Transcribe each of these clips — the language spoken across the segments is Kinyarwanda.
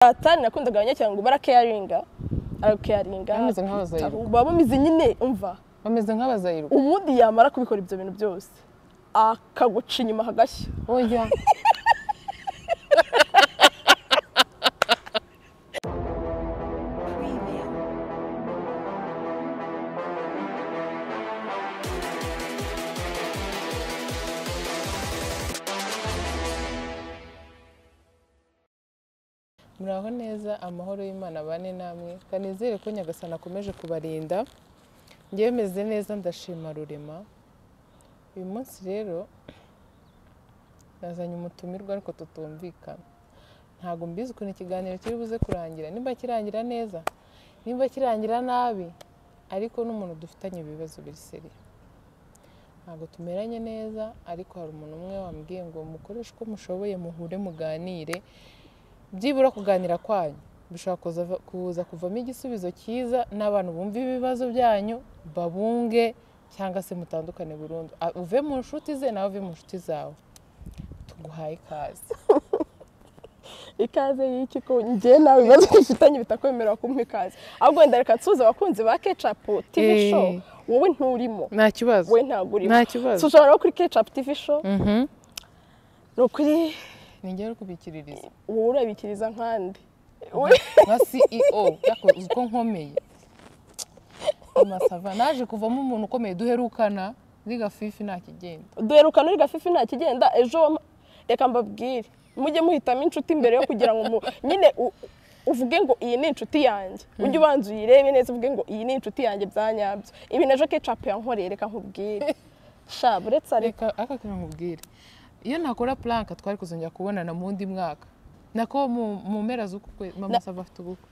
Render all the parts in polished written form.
atani nakundaga abanyacyanga ngo barakeyaringa arakeyaringa bameze nk'abazayiru baba bameze nyine umva bameze nk'abazayiru ubundi yamara kubikora ibyo bintu byose akaguca inyuma hagashya oya muraho neza amahoro y'Imana bane namwe kanizere ko Nyagasana akomeje kubarinda ngiye meze neza ndashima rurema uyu munsi rero nazanye umutumirwa ariko tutumvikana ntago mbizi ukuntu ikiganiro kiri buze kurangira nimba kirangira neza nimba kirangira nabi ariko n'umuntu dufitanye ibibazo biri seri ntago tumeranye neza ariko hari umuntu umwe wambwiye ngo mukoreshe uko mushoboye muhure muganire byibura kuganira kwanyu bishobora kuza kuvamo igisubizo cyiza n'abantu bumva ibibazo byanyu babunge cyangwa se mutandukane burundu uve mu nshuti ze nawe uve mu nshuti zawe tuguhaye ikaze ikaze y'iki ko njye nawe ibibazo bifitanye bitakwemerera kumpa ikaze ahubwo wenda reka tuze abakunzi ba Ketchup TV show wowe nturimo nta kibazo wowe ntabwo urimo nta kibazo tushobora kuri Ketchup TV show no kuri ningera kubikiririza wowe urabikiriza nkandi nka CEO yakoze uko nkomeye amasava naje kuvamo umuntu ukomeye duherukana muri Gafifi nta kigenda duherukana muri Gafifi nta kigenda ejo reka mbabwire mujye muhitamo inshuti imbere yo kugira ngo nyine uvuge ngo iyi ni inshuti yanjye ujye ubanza uyirebe neza uvuge ngo iyi ni inshuti yanjye byanyabyo ibi naje Ketchup yankoreye reka nkubwire sha buretse reka akakira nkubwire iyo nakora planka twari kuzongera kubonana mu wundi mwaka nako mu mpera z'ukwe mama sava afite ubukwe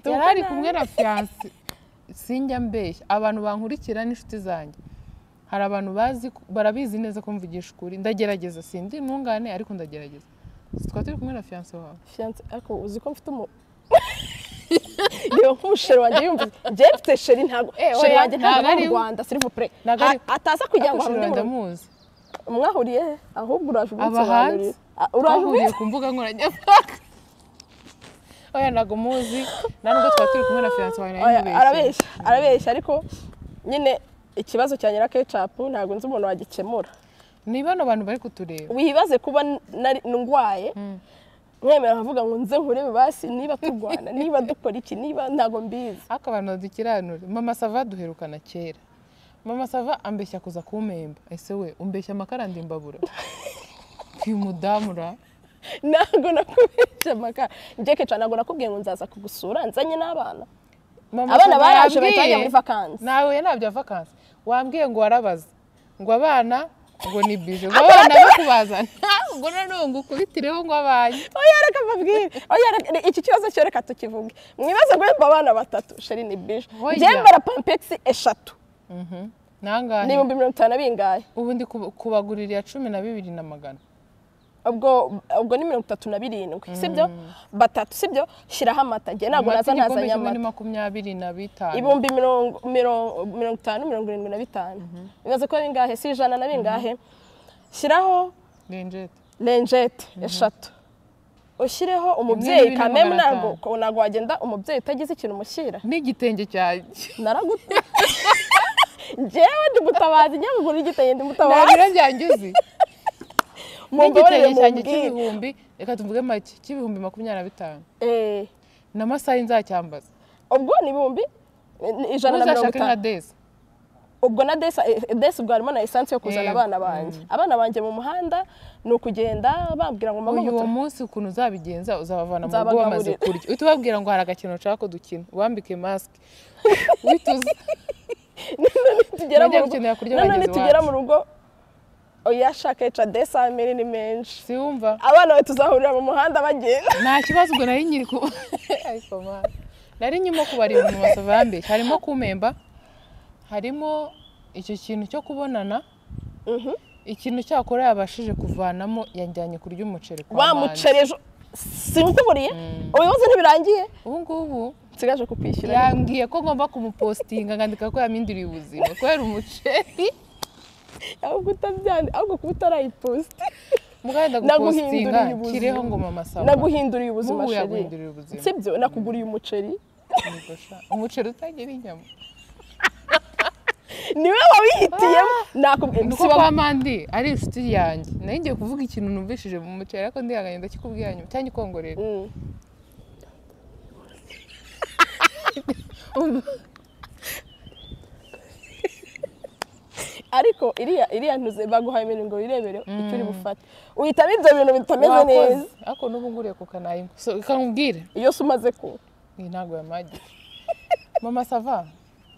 yarari kumwe na fiance sinjya mbeshya abantu bankurikira n'inshuti zanjye hari abantu barabizi neza ko mvugisha ukuri ndagerageza sindi ntungane ariko ndagerageza twari turi kumwe na fiance wawe fiance ariko uzi ko mfite niyo nk'umusheri wanjye yumva njye mfite sheri ntabwo sheri wanjye ntabwo ari mu Rwanda s'il vous plaît ataza kugira ngo hamwe ndamuzi mwahuriye ahubwo uraje abahanzi urahuriye ku mbuga nkoranyambaga oya ntago muzi nubwo twari turi kumwe na fiance wawe nayo arabeshya ariko nyine ikibazo cya nyira Ketchup ntabwo nzi umuntu wagikemura niba abantu bari kutureba wibaze kuba ndwaye mwemera avuga ngo nze nkurebe basi niba turwana niba dukora iki niba ntago mbizi akabantu dukiranure mama sava duherukana kera mama sava ambeshya kuza kumemba ese we umbeshya amakara ndimbabura kwimudamura ntago nakubeshya amakara njye Ketchup ntago nakubwiye ngo nzaza kugusura nzanye n'abana abana baraje batajya muri vacances nawe nabyo vacances wambwiye ngo warabaza ngo abana ngo ni bije ngo abana bakubazana ngo none ngo ukubitireho ngo abanye oya reka mbabwire oya iki kibazo cyo reka tukivuge mwibaze ngo abana batatu sheri ni bije njye mbara Pampex 3 nangahe ni 50 bingahe ubu ndi kubagurira 12,100 ubwo ni 37 sibyo batatu sibyo shiraho amata nge ntabwo naza ntazanya amata 25 ibumbi 50 bibaze ko bingahe si ijana na bingahe shiraho lenjete 3 ushireho umubyeyi kameme ntabwo wagenda umubyeyi utagize ikintu mushyira n'igitenge cyanjye naraguta jewe ndi mutabazi nyamugura igitenge ndi mutabazi nabira byangize n'igitenge cyanjye cy'ibihumbi reka tuvuge make cy'ibihumbi 25 n'amasaha nzacyambaza ubwo ni ibihumbi 150 ubwo na desi ubwo harimo na essence yo kuzana abana banjye mu muhanda ni ukugenda babwira ngo mama uyu munsi ukuntu uzabigenza uzabavana mu rugo bamaze kurya uhita ubabwira ngo hari agakino nshaka ko dukina ubambike mask wituze tugera mu rugo oya shaka eca desamiri ni menshi siwumva abana we tuzahurira mu muhanda bagenda nta kibazo ubwo nari nyiri ku ariko man nari nyimo kubarira mu masava yambeshya harimo kumemba harimo icyo kintu cyo kubonana ikintu cyakora yabashije kuvanamo yanjyanye kurya umuceri kwa wa mucerejo sinkuburiye ubibazo ntibirangiye ubu ngubu nsigaje kukwishyura yambwiye ko ngomba kumupostinga ngandika ko yamindiriye ubuzima kubera umuceri ahubwo utabyandi ahubwo kuba utarayiposti muganda gupostinga kireho ngo mama sava naguhinduriye ubuzima Mubu sheri yaguhinduriye ubuzima. sibyo nakuguriye umuceri umuceri utagira inyama niwe wawihitiyemo nakubwiye nuko kwa mandi ari inshuti yanjye nayo ngiye kuvuga ikintu numvishije mu muceri ariko ndihanganye ndakikubwira nyuma cyangwa ikongorera ariko iriya ntuze baguhaye ibintu ngo wirebere icyo uri bufate uhitamo ibyo bintu bitameze neza ariko n'ubu nguriye ku kanayimo ikamubwire iyo se umaze ku iyi ntabwo yamagi mama sava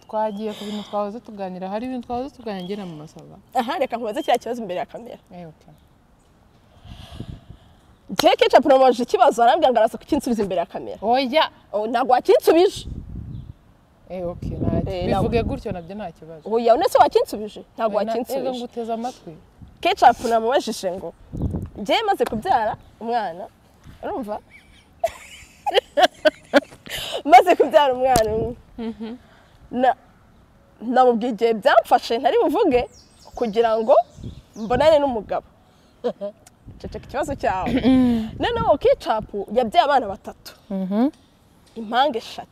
twagiye ku bintu twahoze tuganira hari ibintu twahoze tuganira njye na mama sava aha reka nkubaze cya kibazo imbere ya kamera okay. Jake Ketchup namubaje ikibazo arambwira ngo araza kukinsubiza imbere ya kamera oya ntabwo wakinsubije okay bivuge gutyo nabyo nta kibazo oya none se wakinsubije ntabwo wakinsubije ego nguteze amatwi Ketchup namubajije ngo njye maze kubyara umwana urumva maze kubyara umwana namubwiye igihe byamfashe ntari buvuge kugira ngo mbonane n'umugabo ceceka ikibazo cyawe noneho Ketchup yabyaye abana 3 impanga 3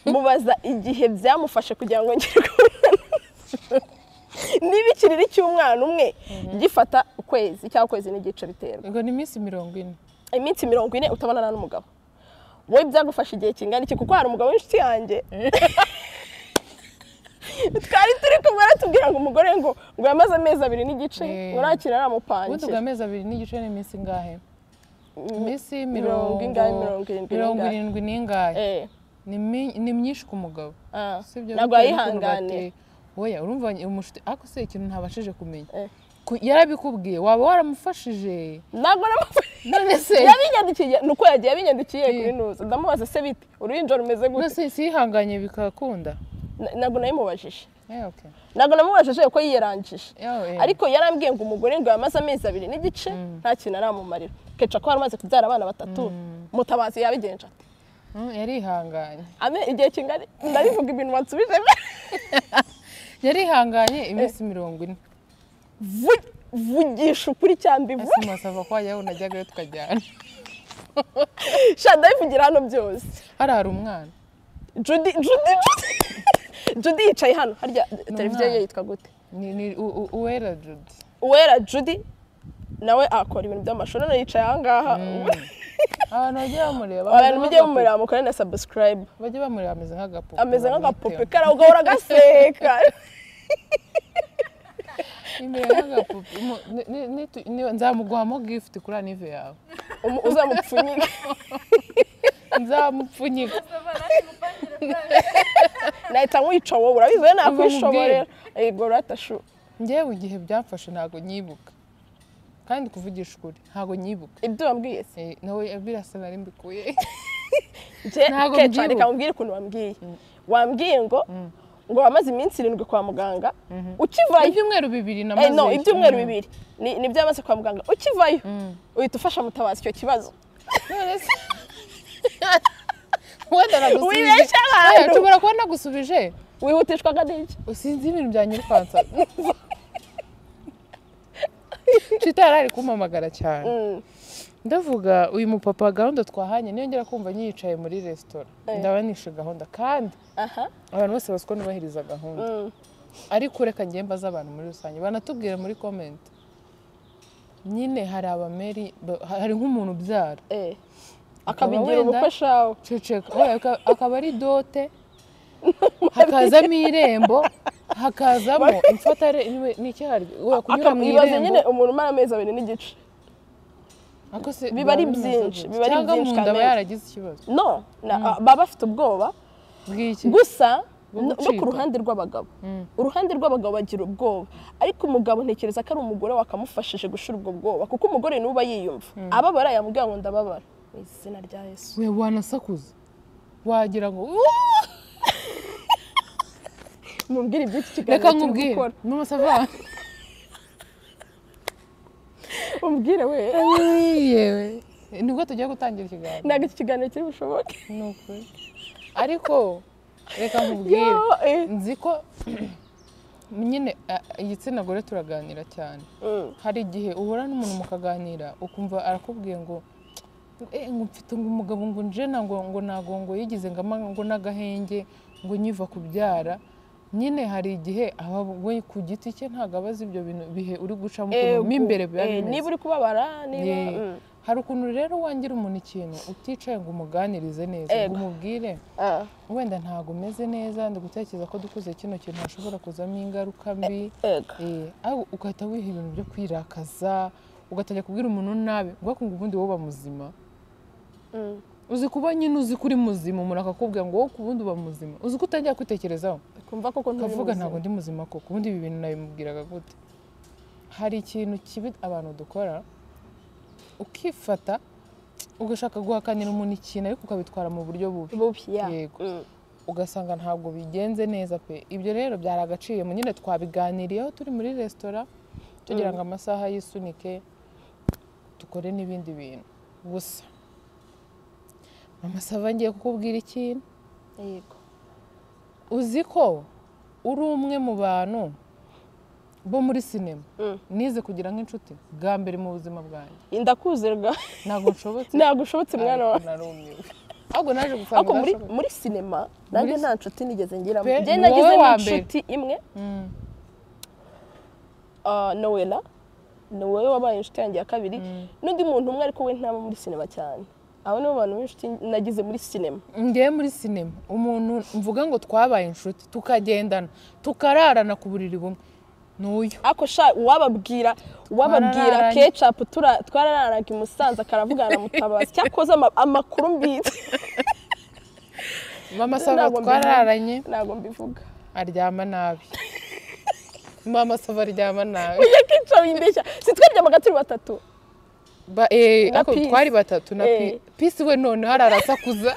mubaza igihe byamufashe kugira ngo ngire niba ikiriri cy'umwana umwe gifata ukwezi cyangwa ukwezi n'igice biterwa ngo ni iminsi 40 iminsi 40 utabonana n'umugabo wowe byagufasha igihe kingana iki kuko hari umugabo w'inshuti yanjye twari turi kumwe aratubwira ngo umugore ngo yamaze amezi 2 n'igice ngo nakira aramupange ubundi amezi 2 n'igice n'iminsi ngahe iminsi 70 n'ingahe ni myinshi ku mugabo sibyo ntabwo yihangane oya urumva umushuti ako se ikintu ntabashije kumenya yarabikubwiye waba waramufashije ntabwo none se yabinyandikiye nuko yagiye yabinyandikiye kuri nuza ndamubaza se bite uruhinja rumeze gute none se ihanganye bikakunda ntabwo nayimubajije okay ntabwo namubajije ko yiyerangije ariko yarambwiye ngo umugore ngo yamaze amezi 2 n'igice nta kintu aramumarira Ketchup ko aramaze kubyara abana 3 mutabazi yabigenje yarihanganye igihe kingana ndabivuga ibintu bansubije yarihanganye iminsi 40 vugisha ukuri cyambi mama sava ko yawe unajyaga tukajyana sha ndabivugira hano byose hari umwana Judy yicaye hano harya televiziyo ye yitwa gute ni Uwera Judy Judy nawe akora ibintu by'amashuri none yicaye aha ngaha abantu bagiye bamureba abantu bagiye bamureba mukore na subscribe bagiye bamureba ameze nk'agapupe karagahora gaseka imbere y'agapupe nzamuguhamo gift kuri anive yawe uzamupfunyika nzamupfunyika nahita nkwica wowe urabizi we nakwishoborera yego ratashu njyewe igihe byamfashe ntabwo nyibuka kandi kuvugisha ukuri ntabwo nyibuka ibyo wambwiye se nawe birasa nari mbikuye ntabwo mbyibuka reka mbwire ukuntu wambwiye ngo wamaze iminsi 7 kwa muganga ukivayo ibyumweru 2 namaze no ibyumweru 2 ni byamaze kwa muganga ukivayo uhita ufasha mutabazi icyo kibazo none se wenda nagusubije tubura kuba nagusubije wihutishwaga n'iki usinzi ibintu byanyirukansa Chitara ari kumpamagara cyane ndavuga uyu mupapa gahunda twahanye niyo ngera kumva nyicaye muri restaurant ndabanisha gahunda kandi abantu bose basiko nubahiriza gahunda ariko reka ngiye mbaza abantu muri rusange banatubwira muri comment nyine hari abameri hari nk'umuntu byara akabigira ubukwe shawo ceceka akaba ari dote hakazamo irembo hakazamo imfatare n'iki hari kunyura mu irembo nyine umuntu umara amezi 2 n'igice biba ari byinshi kandi aba yaragize ikibazo no baba bafite ubwoba gusa no ku ruhande rw'abagabo uruhande rw'abagabo bagira ubwoba ariko umugabo ntekereza ko ari umugore wakamufashije gushira ubwo bwoba kuko umugore nuba yiyumva ababara yamubwira ngo ndababara izina rya Yesu we wanasakuza wagira ngo mumbwire iby'iki kiganiro turi gukora mama sava umbwire we yewe nibwo tugiye gutangira ikiganiro ntabwo iki kiganiro kiri bushoboke nukuri ariko reka nkubwire nzi ko nyine igitsina gore turaganira cyane. Hari igihe uhura n'umuntu mukaganira ukumva arakubwiye ngo mfite umugabo ngo nje ngo nago ngo yigize ngo n'agahenge ngo nyiva kubyara. Nyine hari igihe we ku giti cye ntabwo abazi ibyo bintu bihe uri gucamo mo imbere biba bimeze. Niba uri kubabara niba hari ukuntu rero wangira umuntu ikintu uticaye ngo umuganirize neza ngo umubwire wenda ntabwo umeze neza ndi gutekereza ko dukuze kino kintu hashobora kuzamo ingaruka mbi ugahita wiha ibintu byo kwirakaza ugatangira kubwira umuntu nabi ngo ubundi wowe muzima. Uzi kuba nyine uzi kuri muzima umuntu akakubwira ngo wowe ubundi uba muzima uzi ko utangira kwitekerezaho kumva koko ntuvuga ntabwo ndi muzima koko ubundi ibi bintu nabimubwiraga gute. Hari ikintu kibi abantu dukora ukifata ugashaka guhakanira umuntu ikintu ariko ukabitwara mu buryo bubi. Yego ugasanga ntabwo bigenze neza pe. Ibyo rero byari agaciro nyine twabiganiriyeho turi muri resitora tugira ngo amasaha yisunike dukore n'ibindi bintu gusa. Mama Sava ngiye kukubwira ikintu. Yego uzi ko uri umwe mu bantu bo muri sinema nize kugira nk'inshuti bwa mbere mu buzima bwanjye. Ndakuzerwa ntabwo ushobotse mwana wawe. Ahubwo naje gusanga muri sinema nanjye nta nshuti nigeze ngiramo. Njye nagize inshuti imwe Noella ni wowe wabaye inshuti yanjye ya kabiri n'undi muntu umwe ariko we ntaba muri sinema cyane. Abo nibo bantu b'inshuti nagize muri sinema. Ngiye muri sinema umuntu mvuga ngo twabaye inshuti tukagendana tukararana ku buriri bumwe n'uyu. Ako wababwira Ketchup twararanaga i Musanze akaravugana na Mutabazi cyakoze amakuru mbitse. Mama Sava twararanye ntabwo mbivuga aryama nabi. Mama Sava aryama nabi. Uya Ketchup imbeshya sitwaryamaga turi batatu. Ako twari batatu na Peace we none hararasakuza.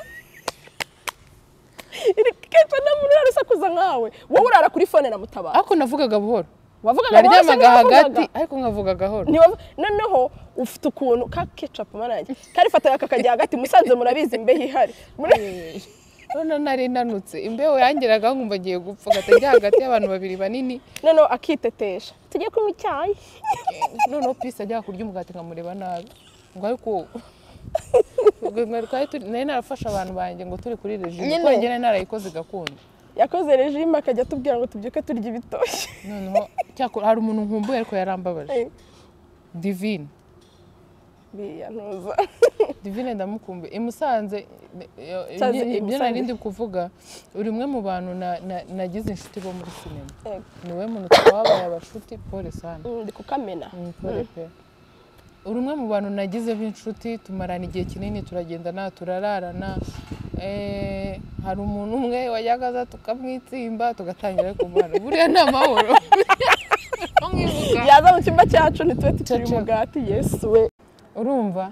Ketchup na muntu arasakuza nkawe wowe urara kuri phone na Mutabazi. Ako navugaga buhoro wavugaga naryamaga hagati ariko nkavuga gahoro. Noneho ufite ukuntu ka Ketchup manange karifataga kakajya hagati Musanze murabizi imbeho ihari. None nari nanutse imbeho yangeraga nkumva agiye gupfa gatajya hagati y'abantu babiri banini. Noneho akitetesha tujye kunywa icyayi. Noneho Peace ajya kurya umugati nkamureba nabi ngo ariko nari narafasha abantu banjye ngo turi kuri regime ko njye narayikoze gakunda. Yakoze regime akajya tubwira ngo tubyuke turya ibitoshye. Noneho cyakora hari umuntu nkumbuye ariko yarambabaje. Divine biyantuza Divine ndamukumbuye imusanze ibyo narindi kuvuga uri umwe mu bantu nagize inshuti bo muri sinema. Niwe muntu twabaye abashuti pole sana ndi kukamena pole pe. Uri umwe mu bantu nagize b'inshuti tumarana igihe kinini turagendana turararana. Hari umuntu umwe wajyagaza tukamwitsimba tugatangira kubana buriya nta mahoro. Yaza mu cyumba cyacu ntitube tukiri umugati Yesu we. Urumva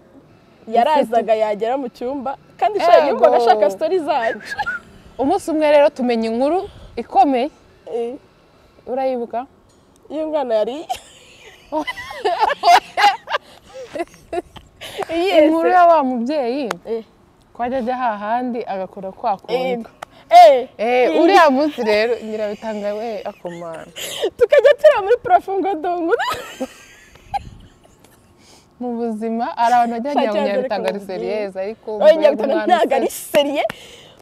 yarazaga yagera mu cyumba kandi shaka yumvaga ashaka story zacu. Umunsi umwe rero tumenya inkuru ikomeye. Urayibuka? Iyo ngana yari inkuru ya wa mubyeyi kwajya hahandi agakora kwa kundi. Uriya munsi rero nyirabitanga we akomana tukajya turi muri Profungo Dongo. Mu buzima ari abantu bajya nyabitanga ari serious ariko ntabwo ari seriye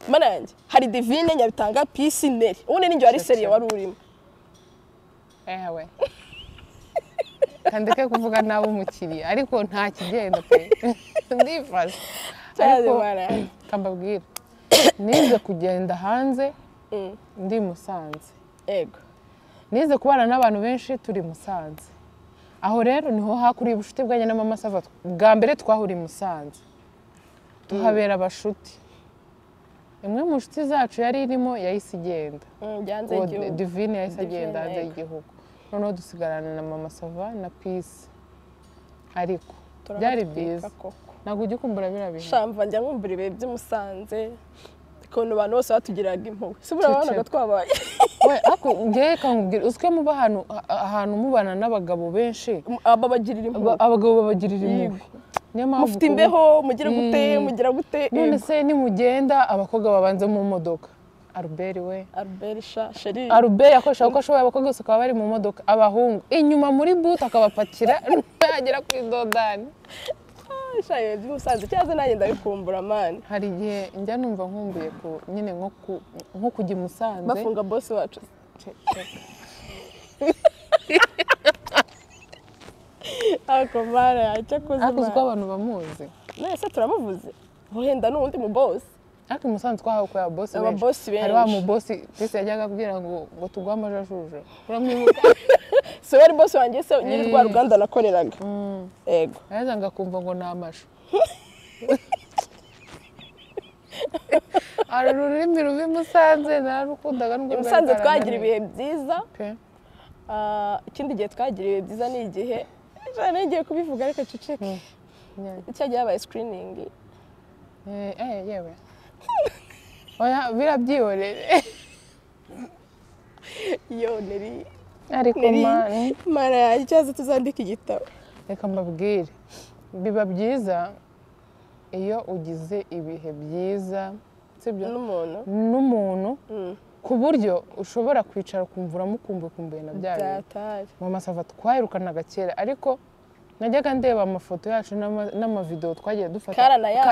manange. Hari Divine Nyabitanga Peace Neri ubundi ninjye wari seriye wari urimo. We kandike kuvuga nawe umukiriya ariko nta kigenda pe ndifashe ariko kambabwira nize kugenda hanze ndi Musanze. Yego nize kubana n'abantu benshi turi Musanze. Aho rero niho hakuriye ubushuti bwanye na Mama Sava bwa mbere twahuriye Musanze tuhabera abashuti. Imwe mu nshuti zacu yari irimo yahise igenda. Divine yahise agenda hanze y'igihugu. Noneho dusigarana na Mama Sava na Peace ariko byari byiza ntabwo ujya ukumbura biriya bintu. Shamva njya nkumbura ibihe by'Umusanze ukuntu abantu bose batugiraga impuhwe si buriya banaga twabaye. Ako ngiye kankubwira uziko muba ahantu mubana n'abagabo benshi babagirira impuhwe. Abagabo babagirira impuhwe niyo mpamvu mufite imbeho mugira gute. None se nimugenda abakobwa babanze mu modoka Albert we Albert sheri Albert yakoresha uko ashoboye abakobwa bose bakaba bari mu modoka abahungu inyuma muri boot akabapakira yagera ku idodani shaye by'umusanze cyaze nanjye ndabikumbura man hari igihe njya numva nkumbuye ko nyine nko kujya Musanze bafunga boss wacu ako mara yacha kuzima akuzwa abantu bamuzi nese turamuvuze wenda n'undi mu boss ariko Musanze twahawe ko ya boss aba boss benshi hari wa mu boss twese yajyaga kubwira ngo tugwa amajajuje uramwibuka so wari boss wanjye se nyiri rwa ruganda nakoreraga yego yaza ngakumva ngo namasho ari ururimi rubi Musanze nararukundaga n'ubwo Musanze twagira ibihe byiza ikindi gihe twagira ibihe byiza ni igihe ngiye kubivuga ariko ceceke cyagiye habaye screening yewe oya birabyihorere yoneri ariko mana yaje cyaza tuzandika igitabo reka mbabwire biba byiza iyo ugize ibihe byiza sibyo n'umuntu ku buryo ushobora kwicara ukumva uramukumbuye na byayo mama sava twahirukanaga kera ariko najyaga ndeba amafoto yacu n'amavideo twagiye dufata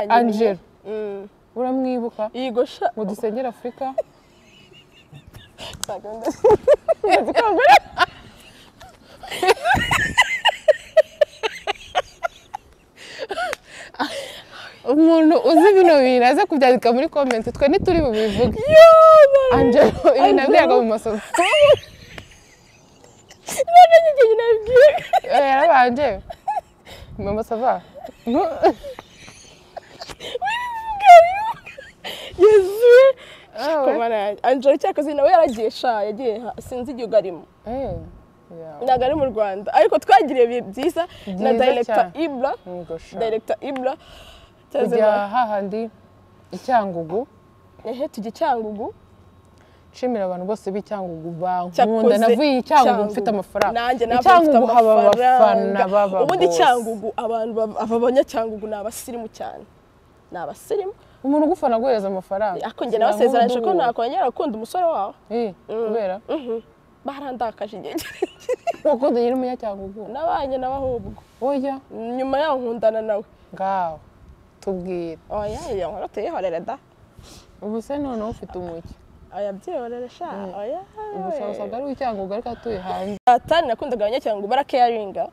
Angelo uramwibuka yigosha ngo dusengera Afrika umuntu uzi bino bintu aza kubyandika muri comment twe ntituri bubivuge Angelo ibi nabwiraga mu masomo yarabanje mama sava Yesu komana Angelo cyakoze nawe yaragiye yagiye sinzi igihe arimo ntago ari mu Rwanda ariko twagiriye ibihe byiza na director Ibra kujya hahandi icyangugu tujya icyangugu nshimira abantu bose b'icyangugu bankunda navuye icyangugu mfite amafaranga icyangugu haba abafana baba ubundi icyangugu abantu abanyacyangugu ni abasirimu cyane ni abasirimu umuntu ugufana guhereza amafaranga ariko njye nabasezeranyije ko nakongera gukunda umusore wawe kubera barandakaje igihe kuko nyiri umunyacyangugu nabanye n'abahubwo oya nyuma yaho nkundana nawe ngaho tubwire oya nkoroteye horere da ubu se noneho ufite umuki oya byihorere sha oya ubusabusaga ari w'icyangugu ariko atuye hanze atari nakundaga abanyacyangugu barakeyaringa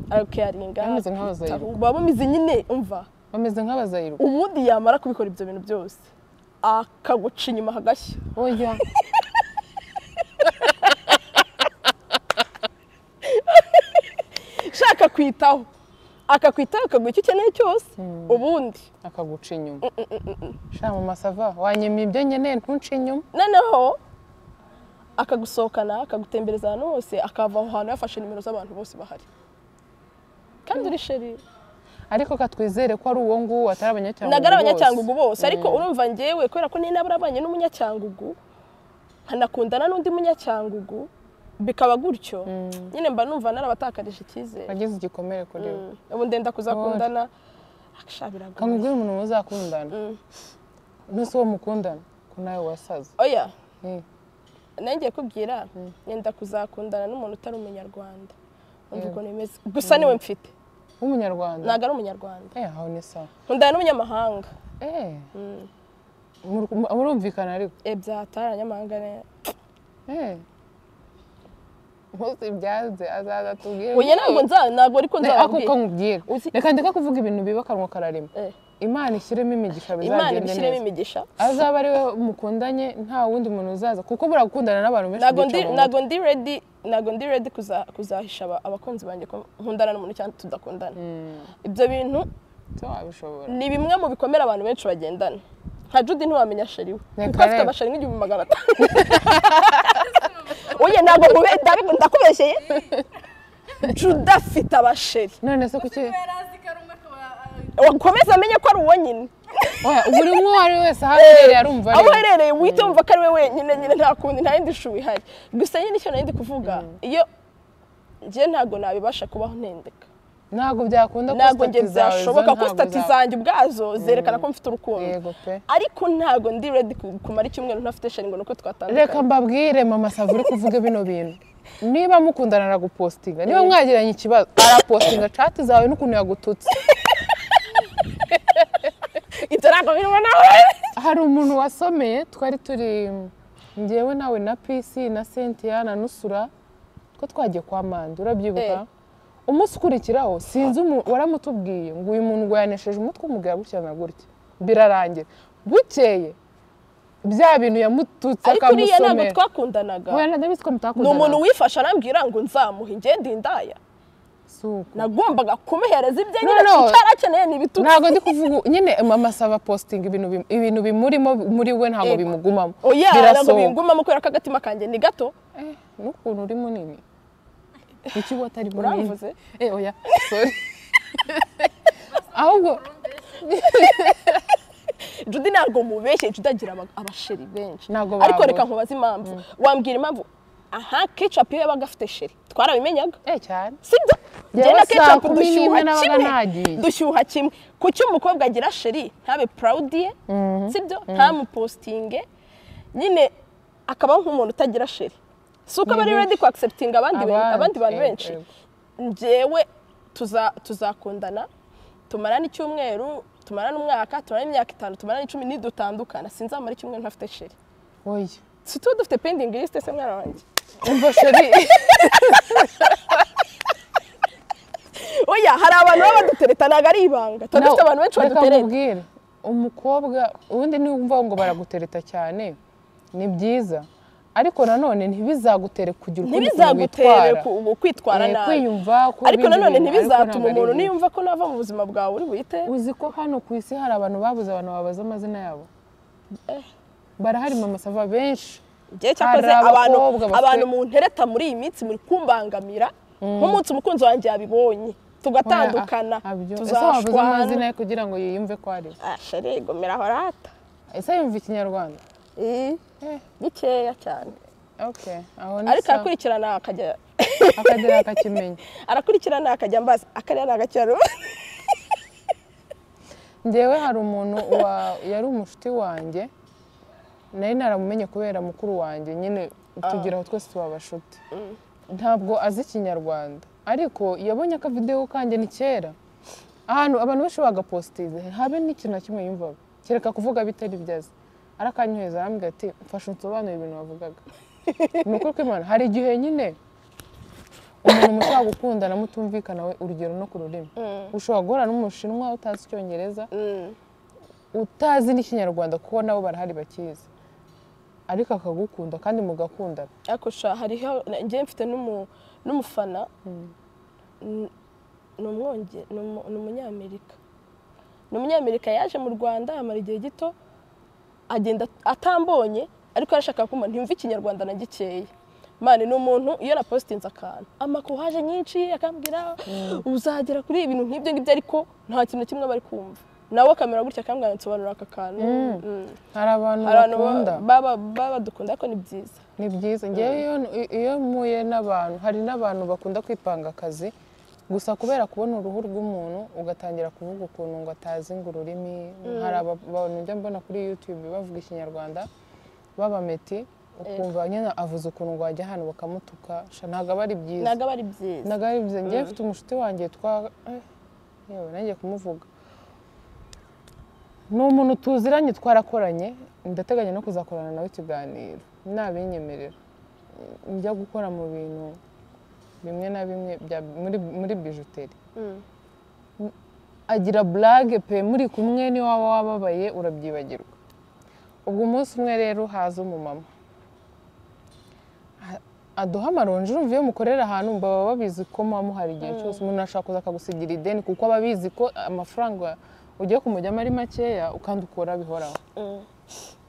bameze nk'abazayiruka baba bameze nyine umva bameze nk'abazayiruka ubundi yamara kubikora ibyo bintu byose akaguca inyuma hagashya oya shaka kwitaho akakwitaho akaguha icyo ukeneye cyose ubundi akaguca inyuma sha mama sava wanyemye ibyo nkeneye ntunce inyuma noneho akagusohokana akagutembereza ahantu hose akava aho hantu yafashe nimero z'abantu bose bahari kandi uri sheri ariko katwizere ko ari uwo nguwo atari abanyacyangugu nagara abanyacyangugu bose ariko urumva ngewe kubera ko ni nabarabanye n'umunyacyangugu nkanakundana n'undi munyacyangugu bikaba gutyo nyine mba numva narabatakarije icyizere wagize igikomere kuri we ubu ndenda kuzakundana akashabiraga kamubwira umuntu muzakundana nose uwo mukundana ko nawe wasaze oya nangiye kubwira nyenda kuzakundana n'umuntu utari umunyarwanda umva uko nimeze gusa niwe mfite w'umunyarwanda ntago ari umunyarwanda aho ni sawa nkundana n'umunyamahanga murumvikana ariko byatara abanyamahanga neza hose byanze azaza tubwire oya ntabwo ariko nzababwira ako nkubwira reka ndeka kuvuga ibintu biba kanwa kararema Imana ishyiremo imigisha bizagende neza Imana ishyiremo imigisha azaba ari we mukundanye nta wundi muntu uzaza kuko bura gukundana n'abantu benshi ntago ndi ready kuzahisha abakunzi banjye ko nkundana n'umuntu cyangwa tudakundana ibyo bintu wabishobora ni bimwe mu bikomera abantu benshi bagendana nka Judy ntiwamenya sheri we kuko afite abasheri n'1500 oya ntabwo ndakubeshyeye Judy afite abasheri none se kuki wakomeza amenye ko ari uwo nyine oya buri umwe ari wese aherereye arumva aho aherereye wite wumva ko ari we wenyine nyine nta kundi nta yindi shubi ihari gusa nyine icyo nari ndi kuvuga iyo njye ntabwo nabibasha kubaho ntendeka ntabwo byakunda ntabwo njye byashoboka ko stati zanjye ubwazo zerekana ko mfite urukundo yego pe ariko ntabwo ndi ready kumara icyumweru ntafite sheri ngo nuko twatandukanye reka mbabwire mama Sava uri kuvuga bino bintu niba mukundana aragupostinga niba mwagiranye ikibazo arapostinga chat zawe n'ukuntu yagututse itarago birimo nawe hari umuntu wasomeye twari turi njyewe nawe na PC na Cynthia na Nusura ko twagiye kwa Manda urabyibuka umunsi ukurikiraho sinzi waramutubwiye ngo uyu muntu ngo yanesheje umutwe umubwira gutya na gutya birarangira bukeye bya bintu yamututse akamusomera ariko ntabwo twakundanaga oya ndabizi ko mutakundana ni umuntu wifasha arambwira ngo nzamuhe ngende indaya nagombaga kumuhereza ibyo nyine cyarakeneye n'ibitugu ntabwo ndi kuvuga nyine mama Sava posting ibintu bimurimo muri we ntabwo bimugumamo ntabwo bingumamo kubera ko agatima kanjye ni gato n'ukuntu uri munini iki watari munini uravuze oya sorry ahubwo Judy ntabwo mubeshye Judy agira abasheri benshi ariko reka nkubaze impamvu wambwira impamvu aha ketchup iyo yabaga afite sheri twarabimenyaga cyane sibyo njye na ketchup dushyuha kimwe kuki umukobwa agira sheri ntabe proud ye sibyo ntamupostinge nyine akaba nk'umuntu utagira sheri suko bari ready ku accepting abandi bantu benshi njyewe tuzakundana tumarana icyumweru tumarana umwaka tumarana imyaka 5 tumarana 10 nidutandukana sinzamara icyumweru ntafite sheri oya si tu dufite pending list se mwana wanjye umva sheri oya hari abantu baba badutereta ntago ari ibanga tudafite abantu benshi badutereta umukobwa ubundi niwumva ngo baragutereta cyane ni byiza ariko nanone ntibizagutere kugira uko kwitwara nabi kwiyumva ariko nanone ntibizatuma umuntu niyumva ko nava mu buzima bwawe uri buhite uzi ko hano ku isi hari abantu babuze abantu babaza amazina yabo barahari mama Sava benshi igihe cyakoze abantu mu ntereta muri iyi minsi muri kumbangamira nk'umunsi umukunzi wanjye yabibonye tugatandukana tuzashwana amazina ye kugira ngo yiyumve ko ari sheri gomera horata ese yumva ikinyarwanda gikeya cyane ariko akurikirana akagera akakimenya arakurikirana akajya mbaza akarere n'agacyaro njyewe hari umuntu yari umushuti wanjye nari naramumenye kubera mukuru wanjye nyine tugiraho twese tuba abashuti ntabwo azi ikinyarwanda ariko yabonye akavideo kanjye ni kera ahantu abantu benshi bagapostize habe n'ikintu na kimwe yumvaga kereka kuvuga bitari byazi arakanyuheza arambwira ati mfasha unsobanurire ibintu bavugaga ni ukuri kw'Imana hari igihe nyine umuntu mushobora gukundana mutumvikana we urugero no ku rurimi ushobora guhura n'umushinwa utazi icyongereza utazi n'ikinyarwanda kuko nabo barahari bakizi ariko akagukunda kandi mugakundana ariko hariho njye mfite n'umufana ni umunyamerika yaje mu Rwanda amara igihe gito agenda atambonye ariko arashaka kumva ntimva ikinyarwanda na gikeya mane ni umuntu iyo na postinze akantu amakuhaje nyinshi akambwira uzagera kuri ibintu nk'ibyo ariko nta kintu kimwe bari kumva nawe kamera gutya akambwira nsobanura aka kantu hari abantu baba dukunda ariko ni byiza ngewe iyo muye n'abantu hari n'abantu bakunda kwipanga akazi gusa kubera kubona uruhu rw'umuntu ugatangira kuvuga ukuntu ngo atazi ngo ururimi hari abantu njya mbona kuri YouTube bavuga ikinyarwanda babameti ukumva nyine avuze ukuntu ngo wajya hano bakamutuka ntabwo aba ari byiza ngewe mfite umushuti wanjye yewe nanjye kumuvuga ni umuntu tuziranye twarakoranye ndateganya no kuzakorana nawe ikiganiro nabinyemerera njya gukora mu bintu bimwe na bimwe muri bijuteri agira blague pe muri kumwe ni waba wababaye urabyibagirwa ubwo umunsi umwe rero haza umumama aduha amaronji urumva iyo mukorera ahantu baba babizi ko muhari igihe cyose umuntu ashaka kuza akagusigira ideni kuko aba abizi ko amafaranga ugiye kumujyamo ari makeya ukandukura bihoraho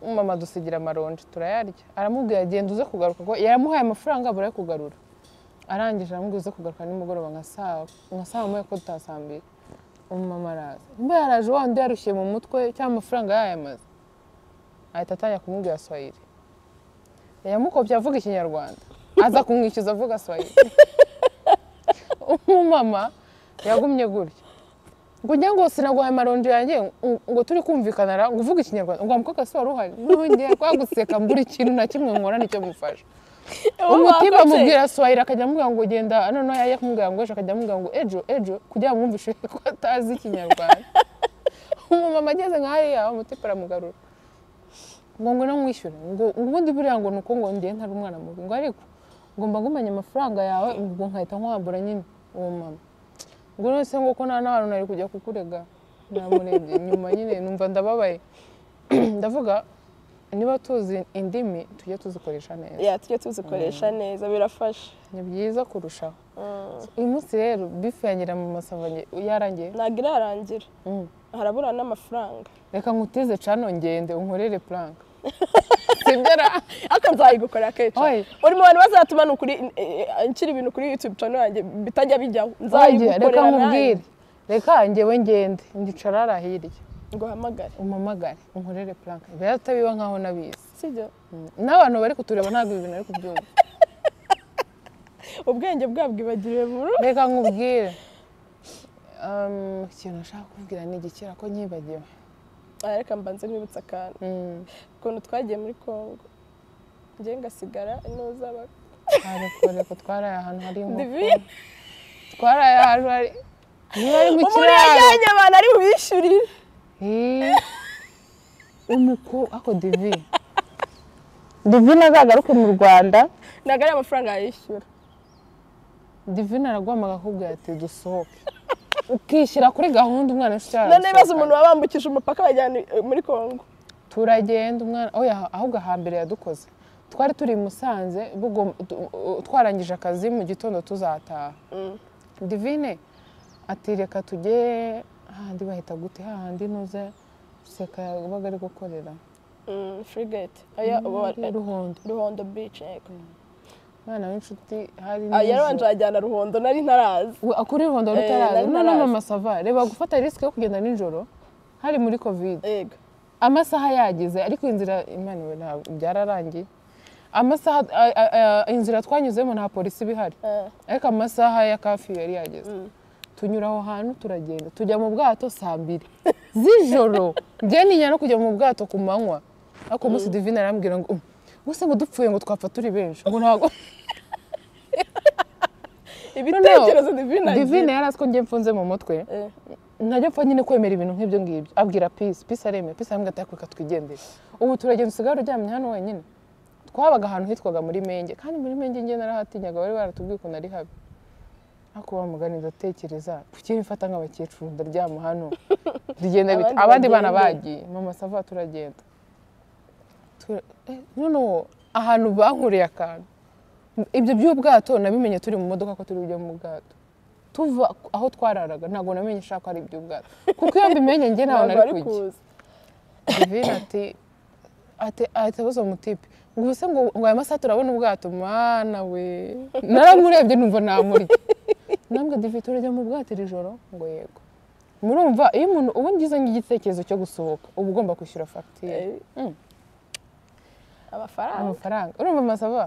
umama dusigira amaronji turayarya aramubwira agenda uze kugaruka ko yaramuhaye amafaranga abura yo kugarura arangije aramubwira uze kugaruka nimugoroba nka saa moya ko tutasambira umumama araza mbe yaraje wandi yarushye mu mutwe cyangwa amafaranga yayamaze ahita atangira kumubwira Swahili yamukopye avuga ikinyarwanda aza kumwishyuza avuga Swahili umumama yagumye gutya ngo njya ngo sinaguhaye amaronji yanjye ngo turi kumvikana ngo uvuge ikinyarwanda ngo umukobwa se wari uhari nongeye kwaguseka mbura ikintu na kimwe nkora nicyo mufasha umutima amubwira swahili akajya amubwira ngo genda noneho yajya kumubwira ngo ejo akajya amubwira ngo ejo kugira ngo mwumvishe ko atazi ikinyarwanda umumama ageze nk'ahariya umutipe aramugarura ngo ngwino mwishyure ngo ubundi buriya ngo nuko ngo ndiye ntari umwana mubi ngo ariko ngomba ngumanya amafaranga yawe ngo nkahita nkwambura nyine uwo mama ngo nose ngo ko nta n'abantu nari kujya kukurega namurebye nyuma nyine numva ndababaye ndavuga niba tuzi indimi tujye tuzikoresha neza tujye tuzikoresha neza birafasha ni byiza kurushaho uyu munsi rero bifu yangira mu masava yarangiye ntabwo irarangira harabura n'amafaranga reka nkutize cano ngende unkorere plank sibyo aka nzayigukorera kenshi uri mu bantu bazatuma nshyira ibintu kuri YouTube channel yanjye bitajya bijyaho nzayigukorera reka nkubwire reka njyewe ngende ndicara hirya ngo hamagare umamagare unkorere plank biba tabiba nkaho nabizi sibyo n'abantu bari kutureba ntabwo ibintu ari kubyumva ubwenge bwabwibagiriwe buru reka nkubwire ikintu nashaka kubwira ni igikira ko nyibagiwe reka mbanze nkwibutsa akantu ukuntu twagiye muri Congo njye ngasigara inuzaba ariko twaraye ahantu hari inkoko twaraye ahantu hari niba ari mu kiraro umurenge abantu ari bubishyurire ako Divine azagaruke mu Rwanda ntabwo ari amafaranga yishyura Divine aragwamaga akubwira ati dusohoke ukishyira kuri gahunda umwana w'ishyara none ibibazo umuntu wabambukije umupaka bajyana muri Congo turagenda umwana ahubwo ahambere yadukoze twari turi Musanze twarangije akazi mu gitondo tuzataha Divine ati reka tujye handi bahita gute handi nuze seka baga ari gukorera frigate Ruhondo beach mwana w'inshuti hari yarabanje ajyana Ruhondo nari ntarazi akuri Ruhondo rutarazi none mama sava reba gufata risk yo kugenda nijoro hari muri covid yego amasaha yagize ariko inzira imana we ntabwo byararangiye amasaha inzira twanyuzemo nta polisi bihari ariko amasaha ya kafi yari yageze tunyura aho hantu turagenda tujya mu bwato saa 2 z'ijoro njye ninya no kujya mu bwato ku manywa ariko musi Divine arambwira ngo gusa ngo dupfuye ngo twapfa turi benshi ngo ntago ibitekerezo Divine yarazi ko njye mfunze mu mutwe najya pfa nyine kwemera ibintu nk'ibyo ngibyo abwira Peace aremeye Peace arambwira ati reka twigendere ubu turagenda usigara uryamye hano wenyine twabaga ahantu hitwaga muri Menge kandi muri Menge njye narahatinyaga bari baratubwiye ko nari habi ako bamugani ndatekereza kuki mfata nk'abakecuru ndaryama hano rigenda bita abandi bana bagiye mama sava turagenda no ahantu bankureye akantu ibyo by'ubwato nabimenye turi mu modoka ko turi bujya mu bwato tuva aho twararaga ntabwo namenye shaka ari iby'ubwato kuko iyo mbimenye njye ntaho nari kujya Divine ati atabuza umutipe ngo ubuse ngo aya masaha turabona ubwato mwana we naramurebye numva namurya nambwe Divine turajya mu bwato iri joro ngo yego murumva iyo umuntu ubu ngize nk'igitekerezo cyo gusohoka uba ugomba kwishyura fagitire amafaranga urumva masava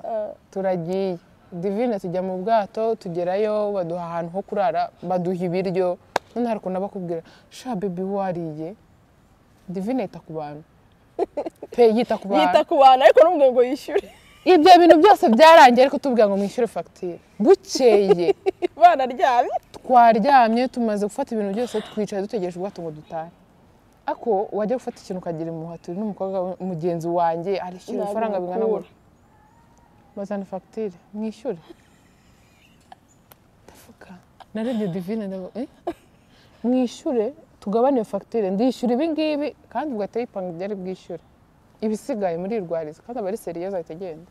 turagiye Divine tujya mu bwato tugerayo baduha ahantu ho kurara baduha ibiryo none hari ukuntu bakubwira sha baby wariye Divine yita ku bantu yita ku bantu ariko n'umwe ngo yishyure ibyo bintu byose byarangiye ariko tubwira ngo mwishyure fagitire bukeye banaryamye twaryamye tumaze gufata ibintu byose twicaye dutegereje ubwato ngo dutahe ako wajya gufata ikintu ukagira impuhaturi n'umukobwa mugenzi wanjye arishyura amafaranga bingana gutya bazana fagitire mwishyure ndavuga narebye Divine mwishyure tugabane fagitire ndishyura ibi ngibi kandi ugahita yipanga ibyari bwishyure ibisigaye muri rwariza kandi abari seriye azahita agenda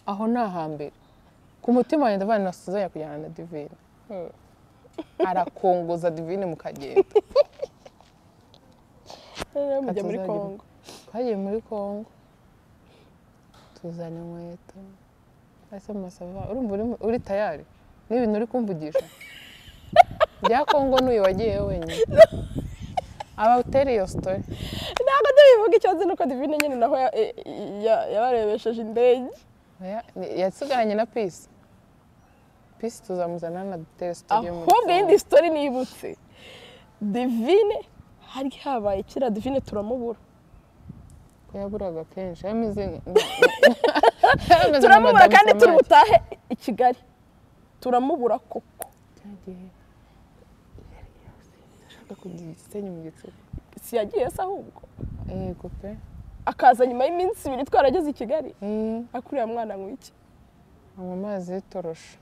aho ni ahambere ku mutima wanjye ndavana nasuzanya kujyana na Divine arakongoza Divine mukagenda mujya muri Congo twagiye muri Congo tuzana inkweto ese masava urumva uri tayari n'ibintu uri kumvugisha bya Congo n'uyu wagiye wenyine aba uteri iyo story ntabwo tubivuga icyo nzi nuko Divine nyine naho yabarebesheje indege yasigaranye na Peace Peace tuzamuzana na dutere studio muri ahubwo iyindi story nibutse Divine hari habaye kira Divine turamubura ko yaburaga kenshi yameze turamubura kandi turi butahe i Kigali turamubura koko ashaka kugira igisenyi mu gitsina si yagiye se ahubwo yego pe akaza nyuma y'iminsi 2 twarageze i Kigali akuriye mwana nk'iki mu mazi yitorosha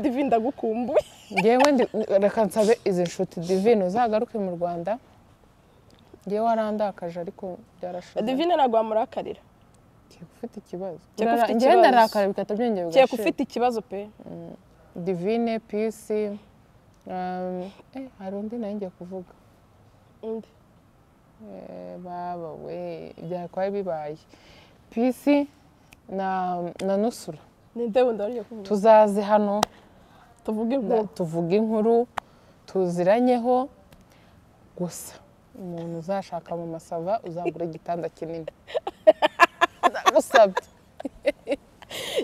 Divine ndagukumbuye ngewe reka nsabe izi nshuti Divine uzagaruke mu Rwanda ngewe warandakaje ariko byarashoboye Divine nagwa murakarira ufite ikibazo ngewe ndarakara bikata byongeye bigashira cyo ufite ikibazo pe Divine Peace hari undi nayo ngiye kuvuga baba we byakwaye bibaye Peace na Nusura ninde wundi wari kuvuga tuzaze hano tuvuge inkuru tuziranyeho gusa umuntu uzashaka mu masava uzagura igitanda kinini ndagusabye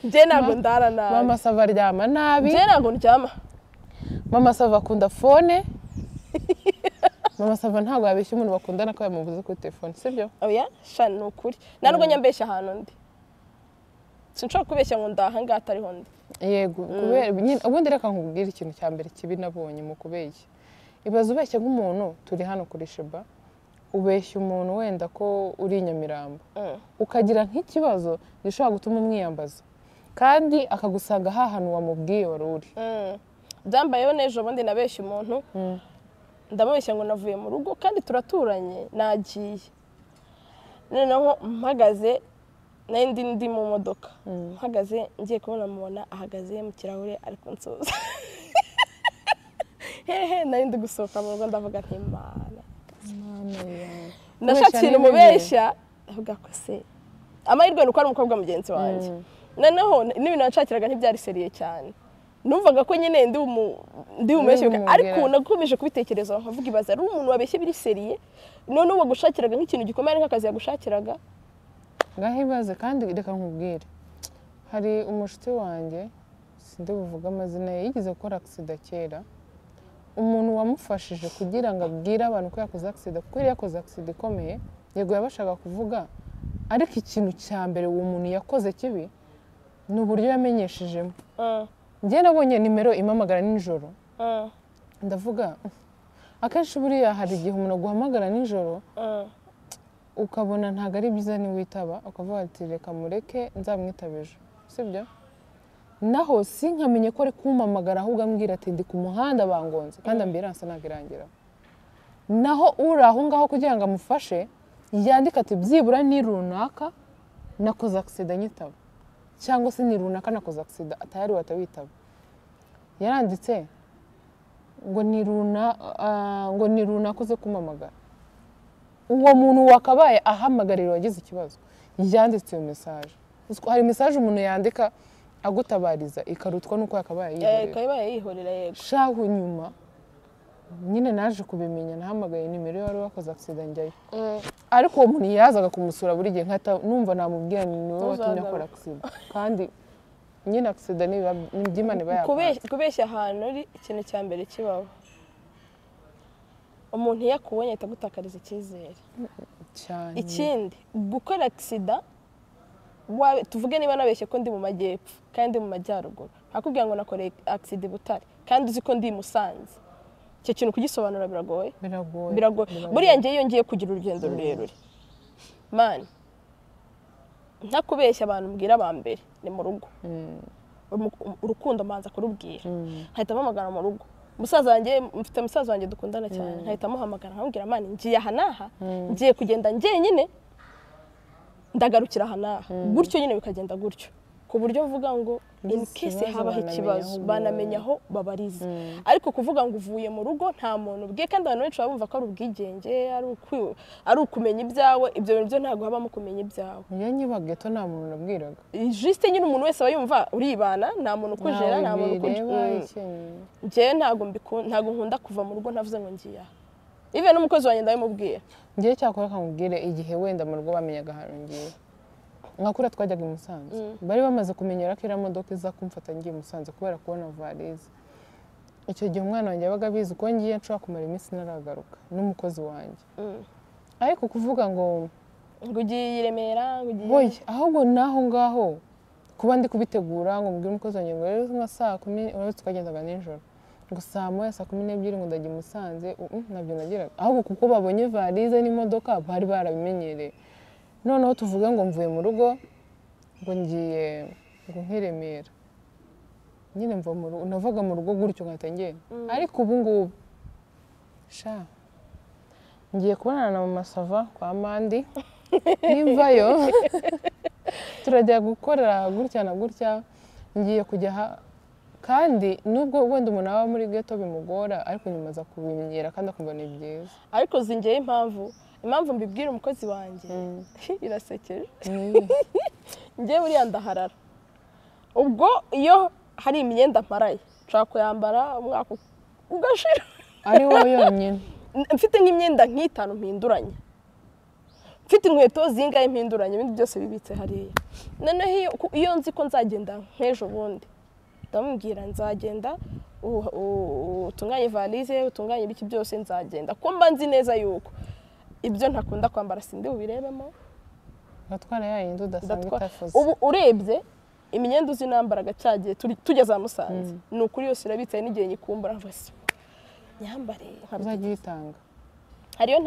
je nago ndara nabi mama sava aryama nabi je nago ndyama mama sava akunda phone mama sava ntabwo yabeshya umuntu bakundana ko yamuvuze kuri telefone sibyo oya sha nukuri narwo nyambeshya ahantu ndi sinshobora kubeshya ngo ndaha ngata ariho ndi yego kubera ubundi reka nkubwira ikintu cya mbere kibi nabonye mu kubeshya ibaze ubeshya nk'umuntu turi hano kuri Sheba ubeshya umuntu wenda ko uri Nyamirambo ukagira nk'ikibazo gishobora gutuma umwiyambaza kandi akagusanga hahantu wamubwiye wari uri byambayeho n'ejo bundi nabeshya umuntu ndamubeshya ngo navuye mu rugo kandi turaturanye nagiye noneho mpagaze ndi mu modoka mpagaze ngiye kubona mubona ahagaze mu kirahure ariko nsoza hehe ndi gusohoka mu rugo ndavuga nti Mana nashatse umubeshya avuga ko se amahirwe nuko ari umukobwa mugenzi wanjye noneho n'ibintu nashakiraga ntibyari seriye cyane numvaga ko nyine ndi umubeshya ariko nakomeje kubitekereza nkavuga ibaza ari umuntu wabeshye biri seriye none uwo gushakiraga nk'ikintu gikomeye nk'akazi yagushakiraga ngaho ibaze kandi reka nkubwire hari umushuti wanjye sinde buvuga amazina ye yigize gukora accident kera umuntu wamufashije kugira ngo abwire abantu ko yakoze accident kuko yakoze accident ikomeye yego yabashaga kuvuga ariko ikintu cya mbere uwo muntu yakoze kibi ni uburyo yamenyeshejemo njye nabonye nimero imamagara nijoro ndavuga akenshi buriya hari igihe umuntu aguhamagara nijoro ukabona ntabwo ari byiza niwitaba ukavuga ati reka mureke nzamwitaba ejo sibyo naho sinkamenye ko ari kumpamagara ahubwo ambwira ati ndi ku muhanda bangonze kandi ambiranse ntabwo irangira naho uri aho ngaho kugira ngo amufashe yandika ati byibura ni runaka nakoze accident nyitaba cyangwa se ni runaka nakoze accident atari watawitaba yaranditse ngo ni runaka uze kumpamagara uwo muntu wakabaye ahamagarira wagize ikibazo yanditse iyo message hari message umuntu yandika agutabariza ikarutwa nuko yakabaye yihorera yego shahu nyuma nyine naje kubimenya nahamagaye nimero yari wakoze accident njyayo ariko uwo muntu yazaga kumusura buri gihe nkata numva namubwira ni niwe watumye akora accident kandi nyine accident ni byimane bayapfa kubeshya ahantu uri ikintu cya mbere kibaho umuntu yakubonye atagutakariza icyizere cyane ikindi gukora accident tuvuge niba nabeshye ko ndi mu majyepfo kandi ndi mu majyaruguru akubwira ngo nakore accident Butare kandi uzi ko ndi Musanze icyo kintu kugisobanura biragoye buriya ngiye iyo ngiye kugira urugendo rurerure man ntakubeshya abantu mbwira abambere ni mu rugo urukundo manza kurubwira nkahita mpamagara mu rugo musaza wanjye mfite musaza wanjye dukundana cyane nkahita muhamagara nkambwira man ngiye aha naha ngiye kugenda njyenyine ndagarukira aha naha gutyo nyine bikagenda gutyo ku buryo uvuga ngo in case habaho ikibazo banamenya aho babariza ariko kuvuga ngo uvuye mu rugo nta muntu ubwiye kandi abantu benshi bumva ko ari ubwigenge ari ukumenya ibyawe ibyo bintu byo ntabwo habamo kumenya ibyawe iyo nyibageto nta muntu nabwiraga juste nyine umuntu wese aba yumva uribana nta muntu ukujera nta muntu njyewe ntabwo nkunda kuva mu rugo ntavuze ngo ngiye aha even n'umukozi wanjye ndabimubwira ngiye cyakora kamubwire igihe wenda mu rugo bamenyaga ahantu ngiye nkakura twajyaga i Musanze bari bamaze kumenyera ko iriya modoka iza kumfata ngiye i Musanze kubera kubona varize. Icyo gihe umwana wanjye yabaga abizi ko ngiye nshobora kumara iminsi naragaruka n'umukozi wanjye. Ariko kuvuga ngo ugiye i Remera oya ahubwo naho ngaho kuba ndi kubitegura ngo mbwire umukozi wanjye ngo rero nka saa 10 uretse twagendaga nijoro ngo saa 1 saa 12 ngo ndagiye i Musanze nabyo nagiraga ahubwo kuko babonye varize n'imodoka bari barabimenyereye. Noneho tuvuga ngo mvuye mu rugo ngo ngiye ngo nkiremera nyine mva mu rugo navaga mu rugo gutyo nkahita ngenda. Ariko ubu ngubu sha ngiye kubonana na mama Sava kwa Mandi nimvayo turajya gukora gutya na gutya ngiye kujya kandi nubwo wenda umuntu aba muri ghetto bimugora ariko nyuma za kubimenyera kandi akumva ni byiza. Ariko zingeye impamvu mbibwira umukozi wanjye irasekeje ngiye buriya ndaharara ubwo iyo hari imyenda mparaye nshaka kuyambara umwaka ugashira ari wowe yonyine mfite nk'imyenda nk'itanu mpinduranye mfite inkweto zingahe mpinduranye ibindi byose bibitse hariya. Noneho iyo nzi ko nzagenda nk'ejo bundi ndamubwira nzagenda utunganye varize utunganye ibiki byose nzagenda ko mba nzi neza yuko ibyo ntakunda kwambara sindi ubirebemo batwara yayindi udasanga itafuze. Ubu urebye imyenda uzinambaraga cyagiye tugeze za Musanze ni ukuri yose irabitse n'igihe nyikumbura mvase nyambare nkabyo yitanga hariyo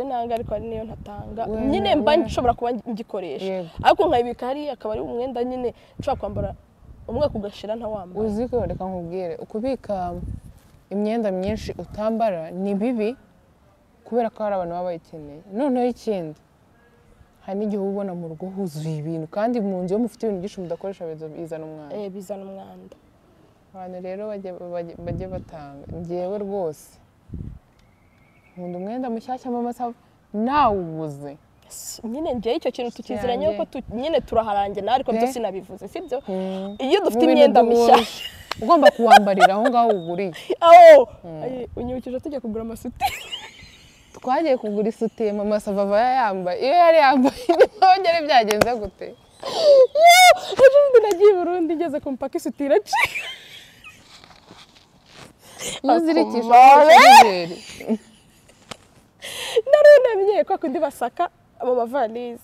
ntanga ariko ari niyo ntatanga nyine mba nshobora kuba ngikoresha ariko nkayibika hari akaba ari umwenda nyine nshobora kwambara umwaka ugashira ntawambara. Uzi ko reka nkubwire ukubika imyenda myinshi utambara ni bibi kubera ko hari abantu baba bayikeneye. Noneho ikindi hari n'igihe ubona mu rugo huzuye ibintu kandi mu nzu yo mufite ibintu byinshi mudakoresha bizana umwanda. Bizana umwanda. Abantu rero bajye batanga ngewe rwose nkunda umwenda mushyashya mama Sava nawubuze nyine ngiye icyo kintu tukiziranye ko nyine turaharange na ariko byose nabivuze sibyo iyo dufite imyenda mishyashya ugomba kuwambarira aho ngaho uguriye. Unyibukije tujya kugura amasutiye twagiye kugura isutiye mama Sava yambaye iyo yari yambaye ntongere byagenze gute ejo bundi nagiye i Burundi ngeze ku mpaka isutiye iracika yuzirikisha amajeri narunamye kwa kundi basaka abo bavalize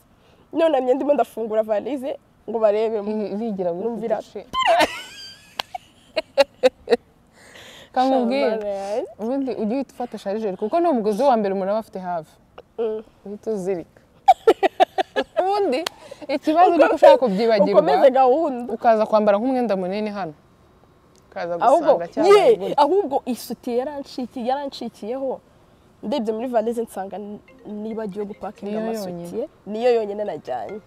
nonamye ndimo ndafungura valize ngo barebe bigira gutya kamubwira ubundi ujye ufata sharijeri kuko no mugozi wa mbere umuntu aba afite hafi uhita uzirika ubundi ikibazo ni ushaka kubyibagirwa ukomeze gahunda ukaza kwambara nk'umwenda munini hano ukaza gusanga cyane ahubwo isutiye yaranshikiyeho ndebye muri valize nsanga nibagiwe gupakinga amasutiye niyo yonyine najyanye.